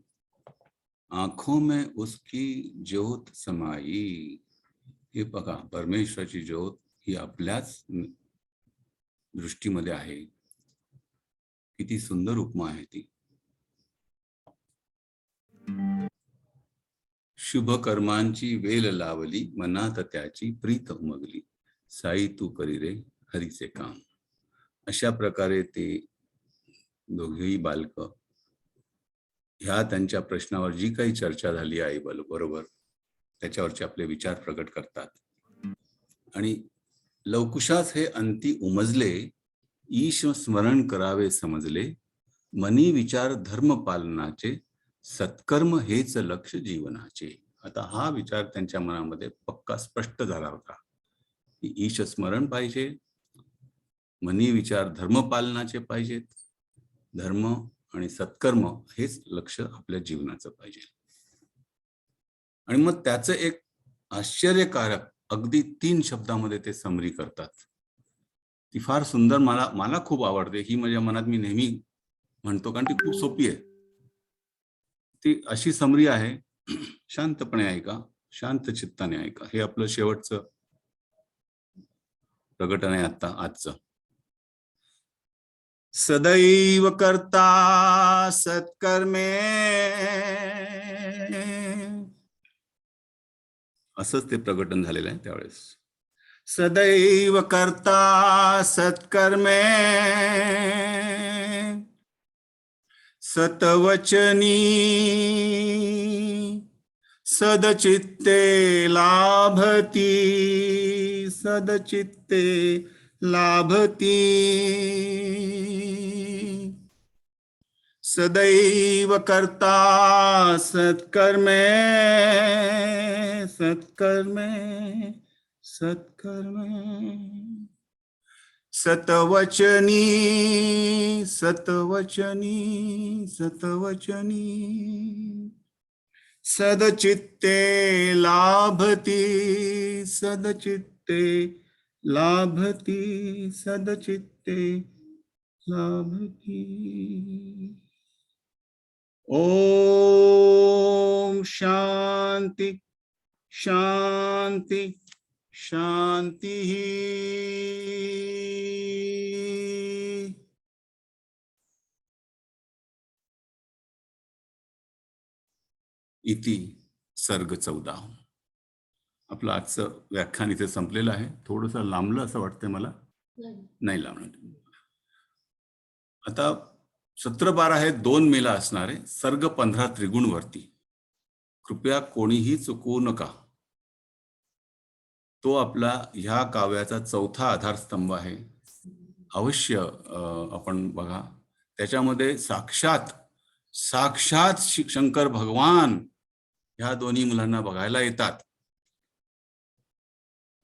Speaker 2: आंखों में उसकी ज्योत समाई। हे बघा, परमेश्वराची ज्योत ही आपल्याच दृष्टीमध्ये आहे. किती सुंदर उपमा आहे ती. शुभ कर्मांची वेल लावली, मनात त्याची प्रीत उमगली. साई तू करी रे हरीचे काम. अशा प्रकारे ते दोघेही बालक ह्या त्यांच्या प्रश्नावर जी काही चर्चा झाली आई बरोबर त्याच्यावरचे आपले विचार प्रकट करतात. आणि लवकुशास हे अंती उमजले, ईश स्मरण करावे समजले. मनी विचार धर्म पालनाचे, सत्कर्म हेच लक्ष जीवनाचे. आता हा विचार त्यांच्या मनामध्ये पक्का स्पष्ट झाला होता की ईश स्मरण पाहिजे, मनी विचार धर्म पालनाचे पाहिजेत, धर्म आणि सत्कर्म हेच लक्ष आपल्या जीवनाचं पाहिजे. आणि मग त्याचं एक आश्चर्यकारक अगदी 3 शब्दामध्ये ते समरी करतात. ती फार सुंदर, मला खूप आवडते ही. माझ्या मनात मी नेहमी म्हणतो, कारण ती खूप सोपी आहे. ती अशी समरी आहे, शांतपणे ऐका, शांत चित्ताने ऐका. हे आपलं शेवटचं प्रकटन आहे आता आजचं. सदैव करता सत्कर्मे, असंच ते प्रकटन झालेलं आहे त्यावेळेस. सदैव करता सत्कर्मे, सतवचनी सदचित्ते लाभती, सदचित्ते लाभती. सदैव करता सत्कर्मे, सत्कर्मे, सत्कर्मे, सतवचनी, सतवचनी, सतवचनी. सदचित्ते लाभती सदचित्ते लाभती सदचित्ते लाभती। ओम शांति शांति शांति। इति सर्ग 14। आपलं आजचं व्याख्यान इथे संपलेलं आहे. थोडंसं लांबलं असं वाटतंय मला. नाही लांबलं. आता सत्र 12 आहे 2 मेला असणारे. सर्ग 15 त्रिगुण वरती. कृपया कोणीही चुकवू नका. तो आपला ह्या काव्याचा चौथा आधारस्तंभ आहे. अवश्य आपण बघा. त्याच्यामध्ये साक्षात शंकर भगवान ह्या दोन्ही मुलांना बघायला येतात.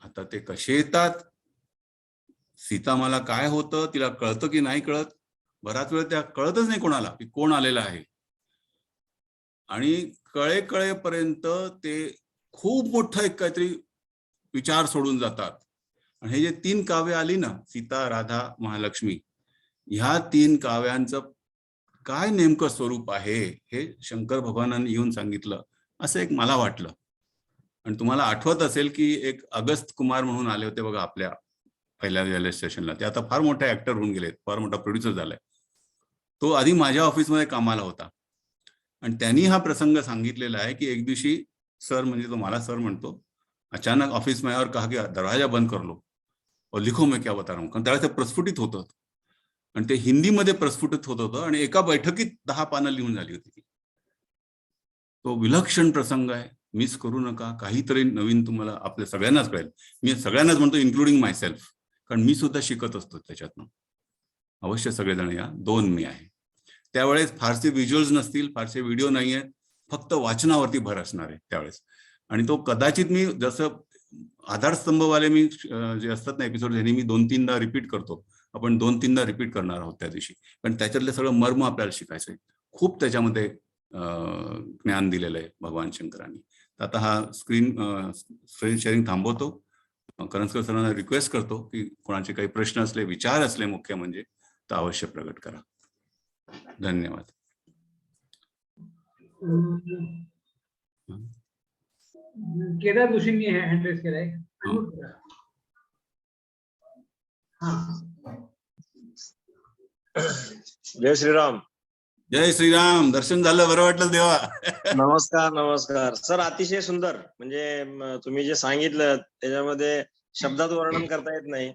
Speaker 2: आता ते कसे येतात, सीता मला काय होतं तिला कळतं की नाही कळत. बराच वेळ त्या कळतच नाही कोणाला की कोण आलेला आहे. आणि कळेपर्यंत ते खूप मोठं एक काहीतरी विचार सोडून जातात. आणि हे जे 3 काव्य आली ना, सीता, राधा, महालक्ष्मी, ह्या 3 काव्यांचं काय नेमकं स्वरूप आहे हे शंकर भगवानांनी येऊन सांगितलं असं एक मला वाटलं. आणि तुम्हाला आठवत असेल की एक अगस्त कुमार म्हणून आले होते बघा आपल्या पहिल्या रजिस्ट्रेशनला. ते आता फार मोठे ऍक्टर होऊन गेलेत, फार मोठा प्रोड्युसर झालाय. तो आधी माझ्या ऑफिसमध्ये कामाला होता आणि त्यांनी हा प्रसंग सांगितलेला आहे की एक दिवशी सर, म्हणजे तो मला सर म्हणतो, अचानक ऑफिस में और कहा कि दरवाजा बंद कर लो और लिखो मैं क्या बता रहा हूं. कारण त्यावेळेस ते प्रस्फुटित होतं आणि ते हिंदीमध्ये प्रस्फुटित होत होतं आणि एका बैठकीत 10 पानं लिहून झाली होती ती. तो विलक्षण प्रसंग आहे. मिस करू नका. काहीतरी नवीन तुम्हाला आपल्या सगळ्यांनाच कळेल. मी सगळ्यांनाच म्हणतो, इन्क्लुडिंग माय सेल्फ, कारण मी सुद्धा शिकत असतो त्याच्यातनं. अवश्य सगळेजण या. 2 मे आहे. त्यावेळेस फारसे व्हिज्युअल्स नसतील, फारसे व्हिडिओ नाही आहेत, फक्त वाचनावरती भर असणार आहे त्यावेळेस. आणि तो कदाचित मी जसं आधारस्तंभवाले मी जे असतात ना एपिसोड, ह्यांनी मी 2-3दा रिपीट करतो. आपण 2-3दा रिपीट करणार आहोत त्या दिवशी. पण त्याच्यातलं सगळं मर्म आपल्याला शिकायचंय. खूप त्याच्यामध्ये ज्ञान दिलेलं आहे भगवान शंकरांनी. आता हा स्क्रीन शेअरिंग थांबवतो. करंजकर सरांना रिक्वेस्ट करतो की कोणाचे काही प्रश्न असले, विचार असले मुख्य म्हणजे, तर अवश्य प्रगट करा. धन्यवाद.
Speaker 1: केदार जोशींनी हँड रेस केलाय.
Speaker 5: जय श्रीराम.
Speaker 2: जय श्रीराम. दर्शन झालं, बरं वाटलं देवा.
Speaker 5: नमस्कार नमस्कार सर. अतिशय सुंदर. म्हणजे तुम्ही जे सांगितलं त्याच्यामध्ये शब्दात वर्णन करता येत नाही.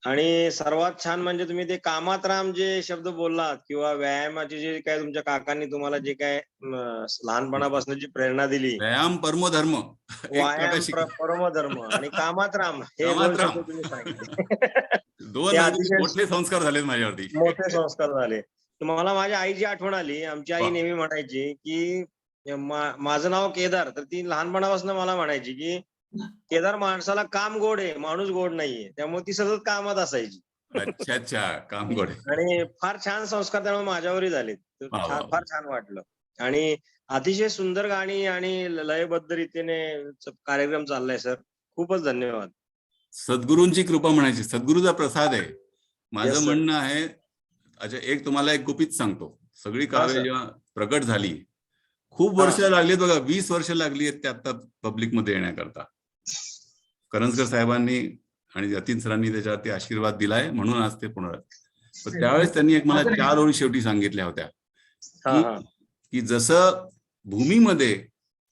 Speaker 5: आणि सर्वात छान म्हणजे तुम्ही ते कामात राम जे शब्द बोललात, किंवा व्यायामाची जे काय तुमच्या काकांनी तुम्हाला जे काय लहानपणापासून जी प्रेरणा दिली,
Speaker 2: व्यायाम परमधर्म,
Speaker 5: व्यायाम परमधर्म आणि कामात राम, हे 2 शब्द तुम्ही सांगितले.
Speaker 2: 2 मोठे संस्कार झाले माझ्यावरती.
Speaker 5: मोठे संस्कार झाले. मला माझ्या आईची आठवण आली. आमची आई नेहमी म्हणायची की माझं नाव केदार, तर ती लहानपणापासून मला म्हणायची की केदार, माणसाला काम गोड आहे, माणूस गोड नाहीये. त्यामुळे ती सतत कामात असायची.
Speaker 2: अच्छा, काम गोड.
Speaker 5: आणि फार छान संस्कार त्यामुळे माझ्यावरही झाले. फार छान वाटलं. आणि अतिशय सुंदर गाणी आणि लयबद्ध रीतीने कार्यक्रम चाललाय सर. खूपच धन्यवाद.
Speaker 2: सद्गुरूंची कृपा म्हणायची, सद्गुरूचा प्रसाद आहे. माझं म्हणणं आहे, अच्छा एक तुम्हाला एक गुपित सांगतो. सगळी काव्य जेव्हा प्रकट झाली, खूप वर्ष लागली बघा, 20 वर्ष लागली आहेत त्या आता पब्लिकमध्ये येण्याकरता. करंजकर साहेबांनी आणि जतीन सरांनी त्याच्यावरती आशीर्वाद दिलाय, म्हणून आज ते पुनरावृत्त. पण त्यावेळेस त्यांनी एक मला 4 ओळी शेवटी सांगितल्या होत्या की जसं भूमीमध्ये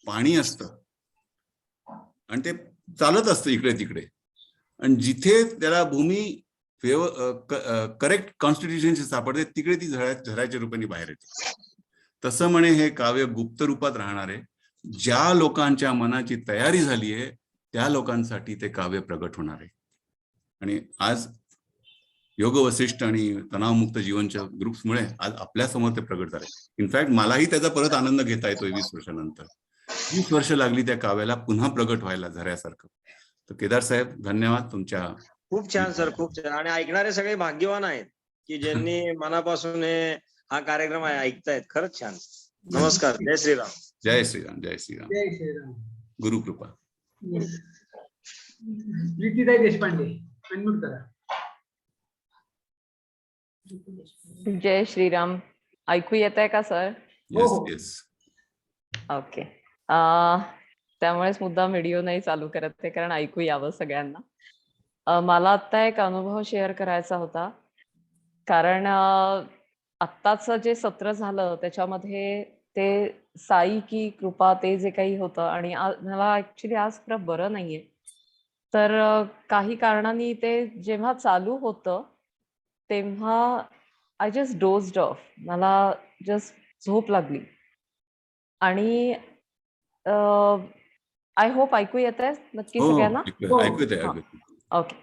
Speaker 2: पाणी असतं आणि ते चालत असतं इकडे तिकडे, आणि जिथे त्याला भूमी करेक्ट कॉन्स्टिट्यूशनशी सापडते तिकडे ती झऱ्याच्या रूपाने बाहेर येते. तसं म्हणे हे काव्य गुप्त रूपात राहणार आहे. ज्या लोकांच्या मनाची तयारी झाली आहे त्या लोकांसाठी ते काव्य प्रगट होणार आहे. आणि आज योग वसिष्ठ आणि तणावमुक्त जीवनच्या ग्रुप्समुळे आज आपल्या समोर ते प्रगट झाले. इनफॅक्ट मलाही त्याचा परत आनंद घेता येतोय 20 वर्षानंतर. 20 वर्ष लागली त्या काव्याला पुन्हा प्रगट व्हायला झऱ्यासारखं. तर केदार साहेब धन्यवाद तुमच्या.
Speaker 5: खूप छान सर, खूप छान. आणि ऐकणारे सगळे भाग्यवान आहेत की ज्यांनी मनापासून हा कार्यक्रम ऐकतायत. खरंच छान. नमस्कार. जय श्रीराम.
Speaker 2: जय श्रीराम. जय श्रीराम.
Speaker 1: जय श्रीराम.
Speaker 2: गुरुकृपा.
Speaker 1: प्रीतीताई देशपांडे, अनम्यूट करा.
Speaker 6: जय श्रीराम. ऐकू येत आहे का सर?
Speaker 2: येस
Speaker 1: हो.
Speaker 2: येस.
Speaker 6: ओके. त्यामुळेच मुद्दाम व्हिडिओ नाही चालू करत आहे, कारण ऐकू यावं सगळ्यांना. मला आत्ता एक अनुभव शेअर करायचा होता, कारण आत्ताचं जे सत्र झालं त्याच्यामध्ये ते साई की कृपा ते जे काही होतं, आणि मला ऍक्च्युली आज खरं बरं नाहीये, तर काही कारणांनी ते जेव्हा चालू होतं तेव्हा आय जस्ट डोज्ड ऑफ. मला जस्ट झोप लागली. आणि आय होप ऐकू येत आहे नक्की
Speaker 2: हो
Speaker 6: सगळ्यांना?
Speaker 2: ऐकू येते.
Speaker 6: हा. ओके.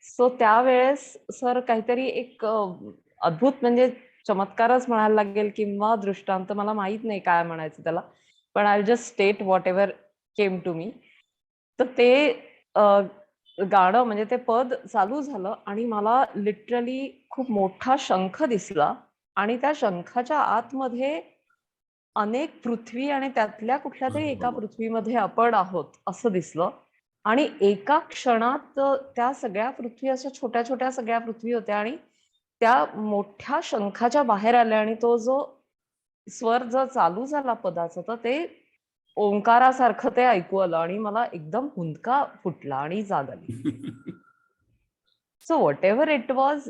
Speaker 6: सो त्यावेळेस सर काहीतरी एक अद्भुत, म्हणजे चमत्कारच म्हणायला लागेल किंवा दृष्टांत, मला माहित नाही काय म्हणायचं त्याला, पण I just state whatever came to me. तर ते गाणं, म्हणजे ते पद चालू झालं आणि मला लिटरली खूप मोठा शंख दिसला, आणि त्या शंखाच्या आतमध्ये अनेक पृथ्वी आणि त्यातल्या कुठल्या तरी एका पृथ्वीमध्ये आपण आहोत असं दिसलं. आणि एका क्षणात त्या सगळ्या पृथ्वी अशा छोट्या छोट्या सगळ्या पृथ्वी होत्या, आणि त्या मोठ्या शंखाच्या बाहेर आल्या, आणि तो जो स्वर जो चालू झाला पदाचा, तर ते ओंकारासारखं ते ऐकू आलं, आणि मला एकदम हुंदका फुटला आणि जाग आली. So whatever it was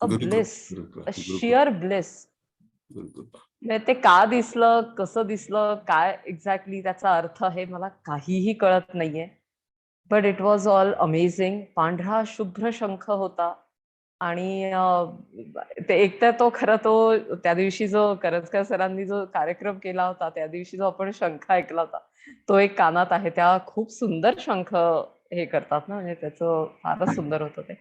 Speaker 6: a bliss, a shear bliss. ते का दिसलं, कसं दिसलं, काय एक्झॅक्टली त्याचा अर्थ आहे, मला काहीही कळत नाहीये. But it was all amazing. पांढरा शुभ्र शंख होता, आणि ते एक तर तो खरं तो त्या दिवशी जो करंजकर सरांनी जो कार्यक्रम केला होता, त्या दिवशी जो आपण शंख ऐकला होता, तो एक कानात आहे. त्या खूप सुंदर शंख हे करतात ना, म्हणजे त्याचं फारच सुंदर होतं ते.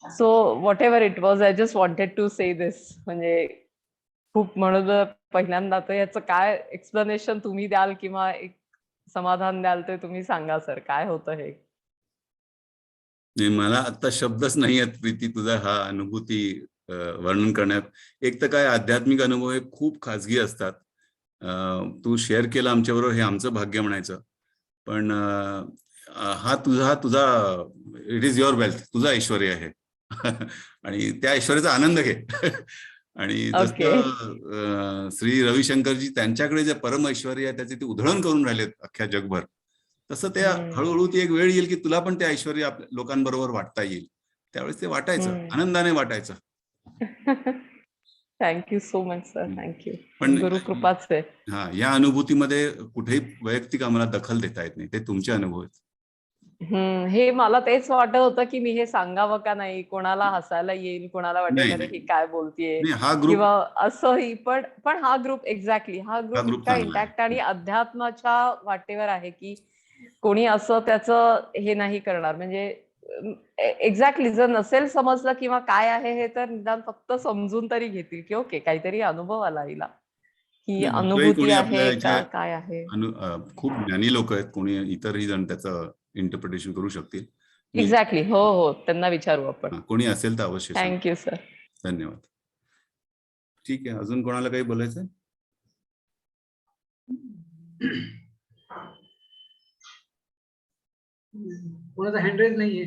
Speaker 6: So whatever it was, I just wanted to say this. म्हणजे खूप, म्हणून पहिल्यांदा तर याचं काय एक्सप्लेनेशन तुम्ही द्याल किंवा एक समाधान द्याल ते तुम्ही सांगा सर, काय होतं हे?
Speaker 2: मला आता शब्दच नाही आहेत प्रीती, तुझा हा अनुभूती वर्णन करण्यात. एक तर काय, आध्यात्मिक अनुभव हे खूप खाजगी असतात. तू शेअर केलं आमच्याबरोबर, हे आमचं भाग्य म्हणायचं. पण हा तुझा इट इज युअर वेल्थ, तुझा ऐश्वर्य आहे. आणि त्या ऐश्वर्याचा आनंद घे. आणि जसं श्री रविशंकरजी त्यांच्याकडे जे परम ऐश्वर्य आहे त्याचे ते उधळण करून राहिलेत अख्ख्या जगभर, तसं ते हळूहळू ती एक वेळ येईल की तुला पण ते ऐश्वर्य आपल्या लोकांबरोबर वाटता येईल. त्यावेळेस ते वाटायचं, आनंदाने वाटायचं.
Speaker 6: Thank you so much sir, thank you. पण गुरुकृपाच आहे.
Speaker 2: हा, या अनुभूतीमध्ये कुठेही वैयक्तिक आम्हाला दखल देता येत नाही, ते तुमचे अनुभव आहेत.
Speaker 6: हे मला तेच वाटत होतं की मी हे सांगावं का नाही, कोणाला हसायला येईल, कोणाला वाटेल अरे ही काय बोलतीये, किंवा असंही. पण हा ग्रुप एक्झॅक्टली, हा ग्रुप इतका इंटॅक्ट आणि अध्यात्माच्या वाटेवर आहे की कोणी असं त्याचं हे नाही करणार. म्हणजे एक्झॅक्टली, जर नसेल समजलं किंवा काय आहे हे, तर निदान फक्त समजून तरी घेतील की ओके काहीतरी अनुभव आला हिला, ही अनुभूती आहे का काय आहे.
Speaker 2: खूप ज्ञानी लोक आहेत, कोणी इतरही जण त्याचं इंटरप्रिटेशन करू शकतील.
Speaker 6: एक्झॅक्टली. हो, त्यांना विचारू आपण.
Speaker 2: कोणी असेल तर अवश्य.
Speaker 6: Thank you sir.
Speaker 2: धन्यवाद. ठीक आहे, अजून कोणाला काही बोलायचं?
Speaker 1: कोणाचा हँडरेज नाहीये,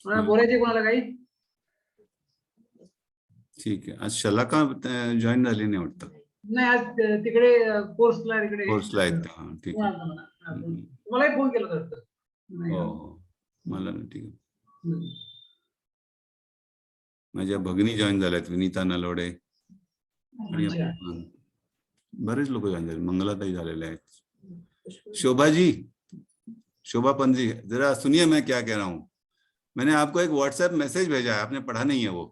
Speaker 1: कोणाला बोलायचे, कोणाला काही? ठीक
Speaker 2: आहे. आज शलाका जॉईन झाली नाही वाटतं.
Speaker 1: नाही, आज तिकडे कोर्सला
Speaker 2: आहेत. ठीक आहे.
Speaker 1: मलाही फोन केला होता.
Speaker 2: हो, मला नाही. ठीक आहे. माझ्या भगिनी जॉईन झाल्यात, विनीता नलवडे, बरेच लोक जॉईन झाले, मंगलाताई झालेले आहेत. शोभा पंजी, जरा सुनिए मैं क्या कह रहा हूँ. मैंने आपको एक व्हाट्सएप मैसेज भेजा है, आपने पढ़ा नहीं है वो,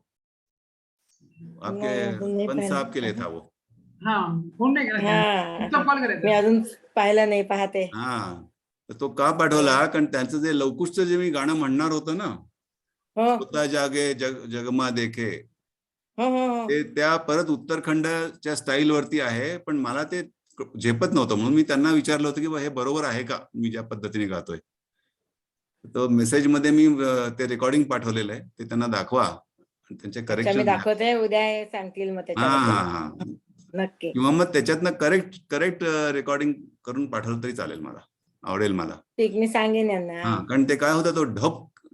Speaker 2: आपके पंत साहब के लिए था वो.
Speaker 1: फोन नाही केला, कॉल करायचा.
Speaker 7: मी अजून पाहिला नाही, पाहते.
Speaker 2: तो का पाठवला, कारण त्यांचं जे लवकुशचं जे मी गाणं म्हणणार होतं ना, होता जागे जगमा देखे, ते त्या परत उत्तराखंडच्या स्टाईल वरती आहे. पण मला ते झेपत नव्हतं, म्हणून मी त्यांना विचारलं होतं की हे बरोबर आहे का मी ज्या पद्धतीने गातोय. तो मेसेज मध्ये मी ते रेकॉर्डिंग पाठवलेलं आहे, ते त्यांना दाखवा त्यांचे
Speaker 7: अच्छा, मी
Speaker 2: करेक्शन
Speaker 7: दाखवते उद्या हे सांगतील मग
Speaker 2: हा
Speaker 7: त्याच्याबद्दल.
Speaker 2: हा हा
Speaker 7: नक्की
Speaker 2: किंवा मग त्याच्यातनं करेक्ट रेकॉर्डिंग करून पाठवलं तरी चालेल, मला आवडेल मला.
Speaker 7: ठीक, मी सांगेन यांना.
Speaker 2: हा, कारण ते काय होतं, तो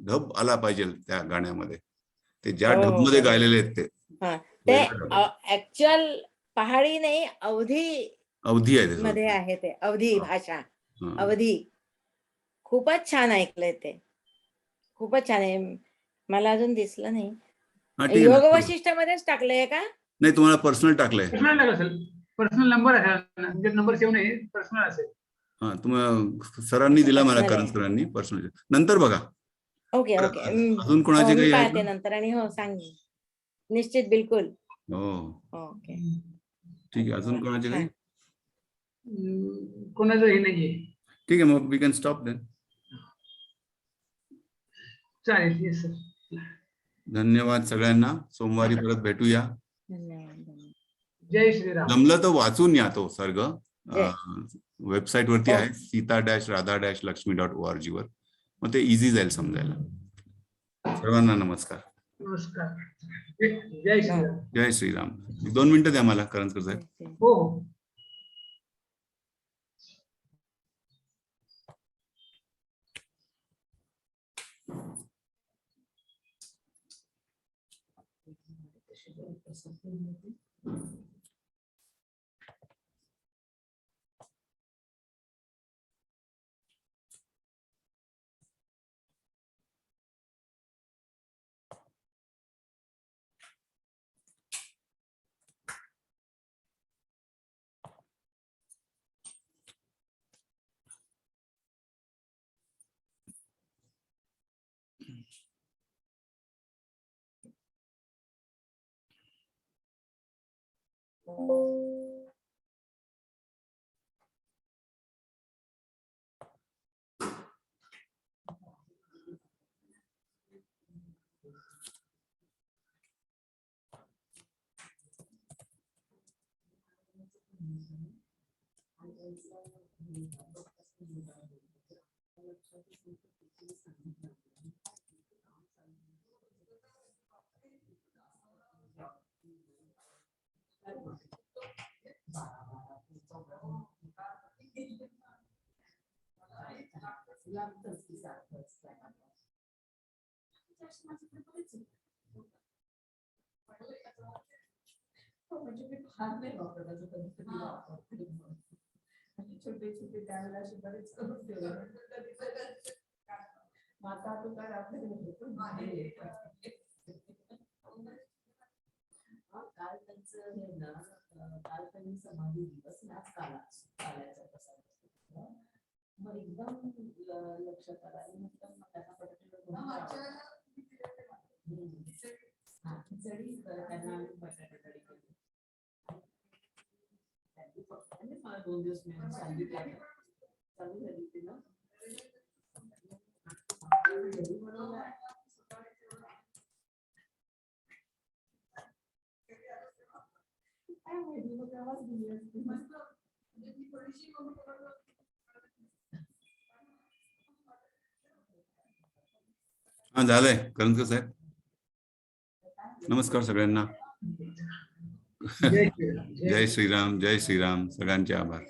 Speaker 2: ढब आला पाहिजे त्या गाण्यामध्ये, ते ज्या
Speaker 7: हो, हो,
Speaker 2: ढबमध्ये
Speaker 7: बरोबर.
Speaker 2: गायलेले आहेत ते
Speaker 7: हा, ते
Speaker 2: वेगळं ढब.
Speaker 7: ऍक्च्युअल पहाडी नाही, अवधी
Speaker 2: अवधी आहे
Speaker 7: मध्ये
Speaker 2: ते.
Speaker 7: आहे ते, अवधी
Speaker 2: हा.
Speaker 7: भाषा,
Speaker 2: हा.
Speaker 7: अवधी. खूपच छान ऐकलंय ते, खूपच छान आहे. मला अजून दिसलं नाही.
Speaker 2: हा, ठीक आहे
Speaker 7: योग
Speaker 2: ना.
Speaker 7: वशिष्ठामध्येच टाकलंय का?
Speaker 2: नाही, तुम्हाला पर्सनल टाकलंय.
Speaker 1: पर्सनल टाकलं असेल, पर्सनल नंबर आहे, म्हणजे नंबर सेव्ह नाही, पर्सनल असेल.
Speaker 2: हा, तुम्हाला सरांनी दिला मला,
Speaker 7: Personal
Speaker 2: करण
Speaker 7: आहे.
Speaker 2: सरांनी पर्सनल. नंतर बघा.
Speaker 7: ओके
Speaker 2: बरं,
Speaker 7: ओके.
Speaker 2: अजून
Speaker 7: हो,
Speaker 2: कोणाचे
Speaker 7: मी
Speaker 2: काही आहेत
Speaker 7: पाहते
Speaker 2: ना?
Speaker 7: नंतर आणि हो सांग निश्चित, बिलकुल.
Speaker 2: हो,
Speaker 7: ओके.
Speaker 2: ठीक आहे. अजून कोणाचे काही?
Speaker 1: कोणाचं हे नाहीये.
Speaker 2: ठीक आहे, मग वी कॅन स्टॉप देन.
Speaker 1: चालेल, येस सर.
Speaker 2: धन्यवाद सगळ्यांना. सोमवारी परत भेटूया.
Speaker 7: धन्यवाद, धन्यवाद.
Speaker 1: जय श्रीराम.
Speaker 2: जमलं तर वाचून या तो सर्ग.
Speaker 7: जय.
Speaker 2: वेबसाईट वरती
Speaker 7: हो.
Speaker 2: आहे, सीता-राधा-लक्ष्मी.org वर. मग ते इझी जाईल समजायला. सर्वांना नमस्कार.
Speaker 1: नमस्कार. जय श्रीराम.
Speaker 2: जय श्रीराम. 2 मिनिटं द्या मला, करंजकर साहेब.
Speaker 1: हो हो.
Speaker 8: म्हणजे मी फार नाही वापरत, असं कधीतरी वापरते. छोटे छोटे त्यावेळेला असे बरेच करून ठेवले. माता तुकार आपल्याला काल त्यांचं हे ना, काल त्यांनी समाधी दिवस ना, काल्याचा प्रसाद. मग एकदम लक्षात आलं आणि मग त्यांना खिचडी त्यांना आम्ही बटाटा कढी केली. मला 2 दिवस मिळून सांगितलं चालू झाली होती ना, घरी बनवलं. काय माहिती मग तेव्हाच दिली असती.
Speaker 2: हा, झालंय करंजकर साहेब. नमस्कार सगळ्यांना.
Speaker 1: जय श्रीराम.
Speaker 2: जय श्रीराम. जय श्रीराम. सगळ्यांचे आभार.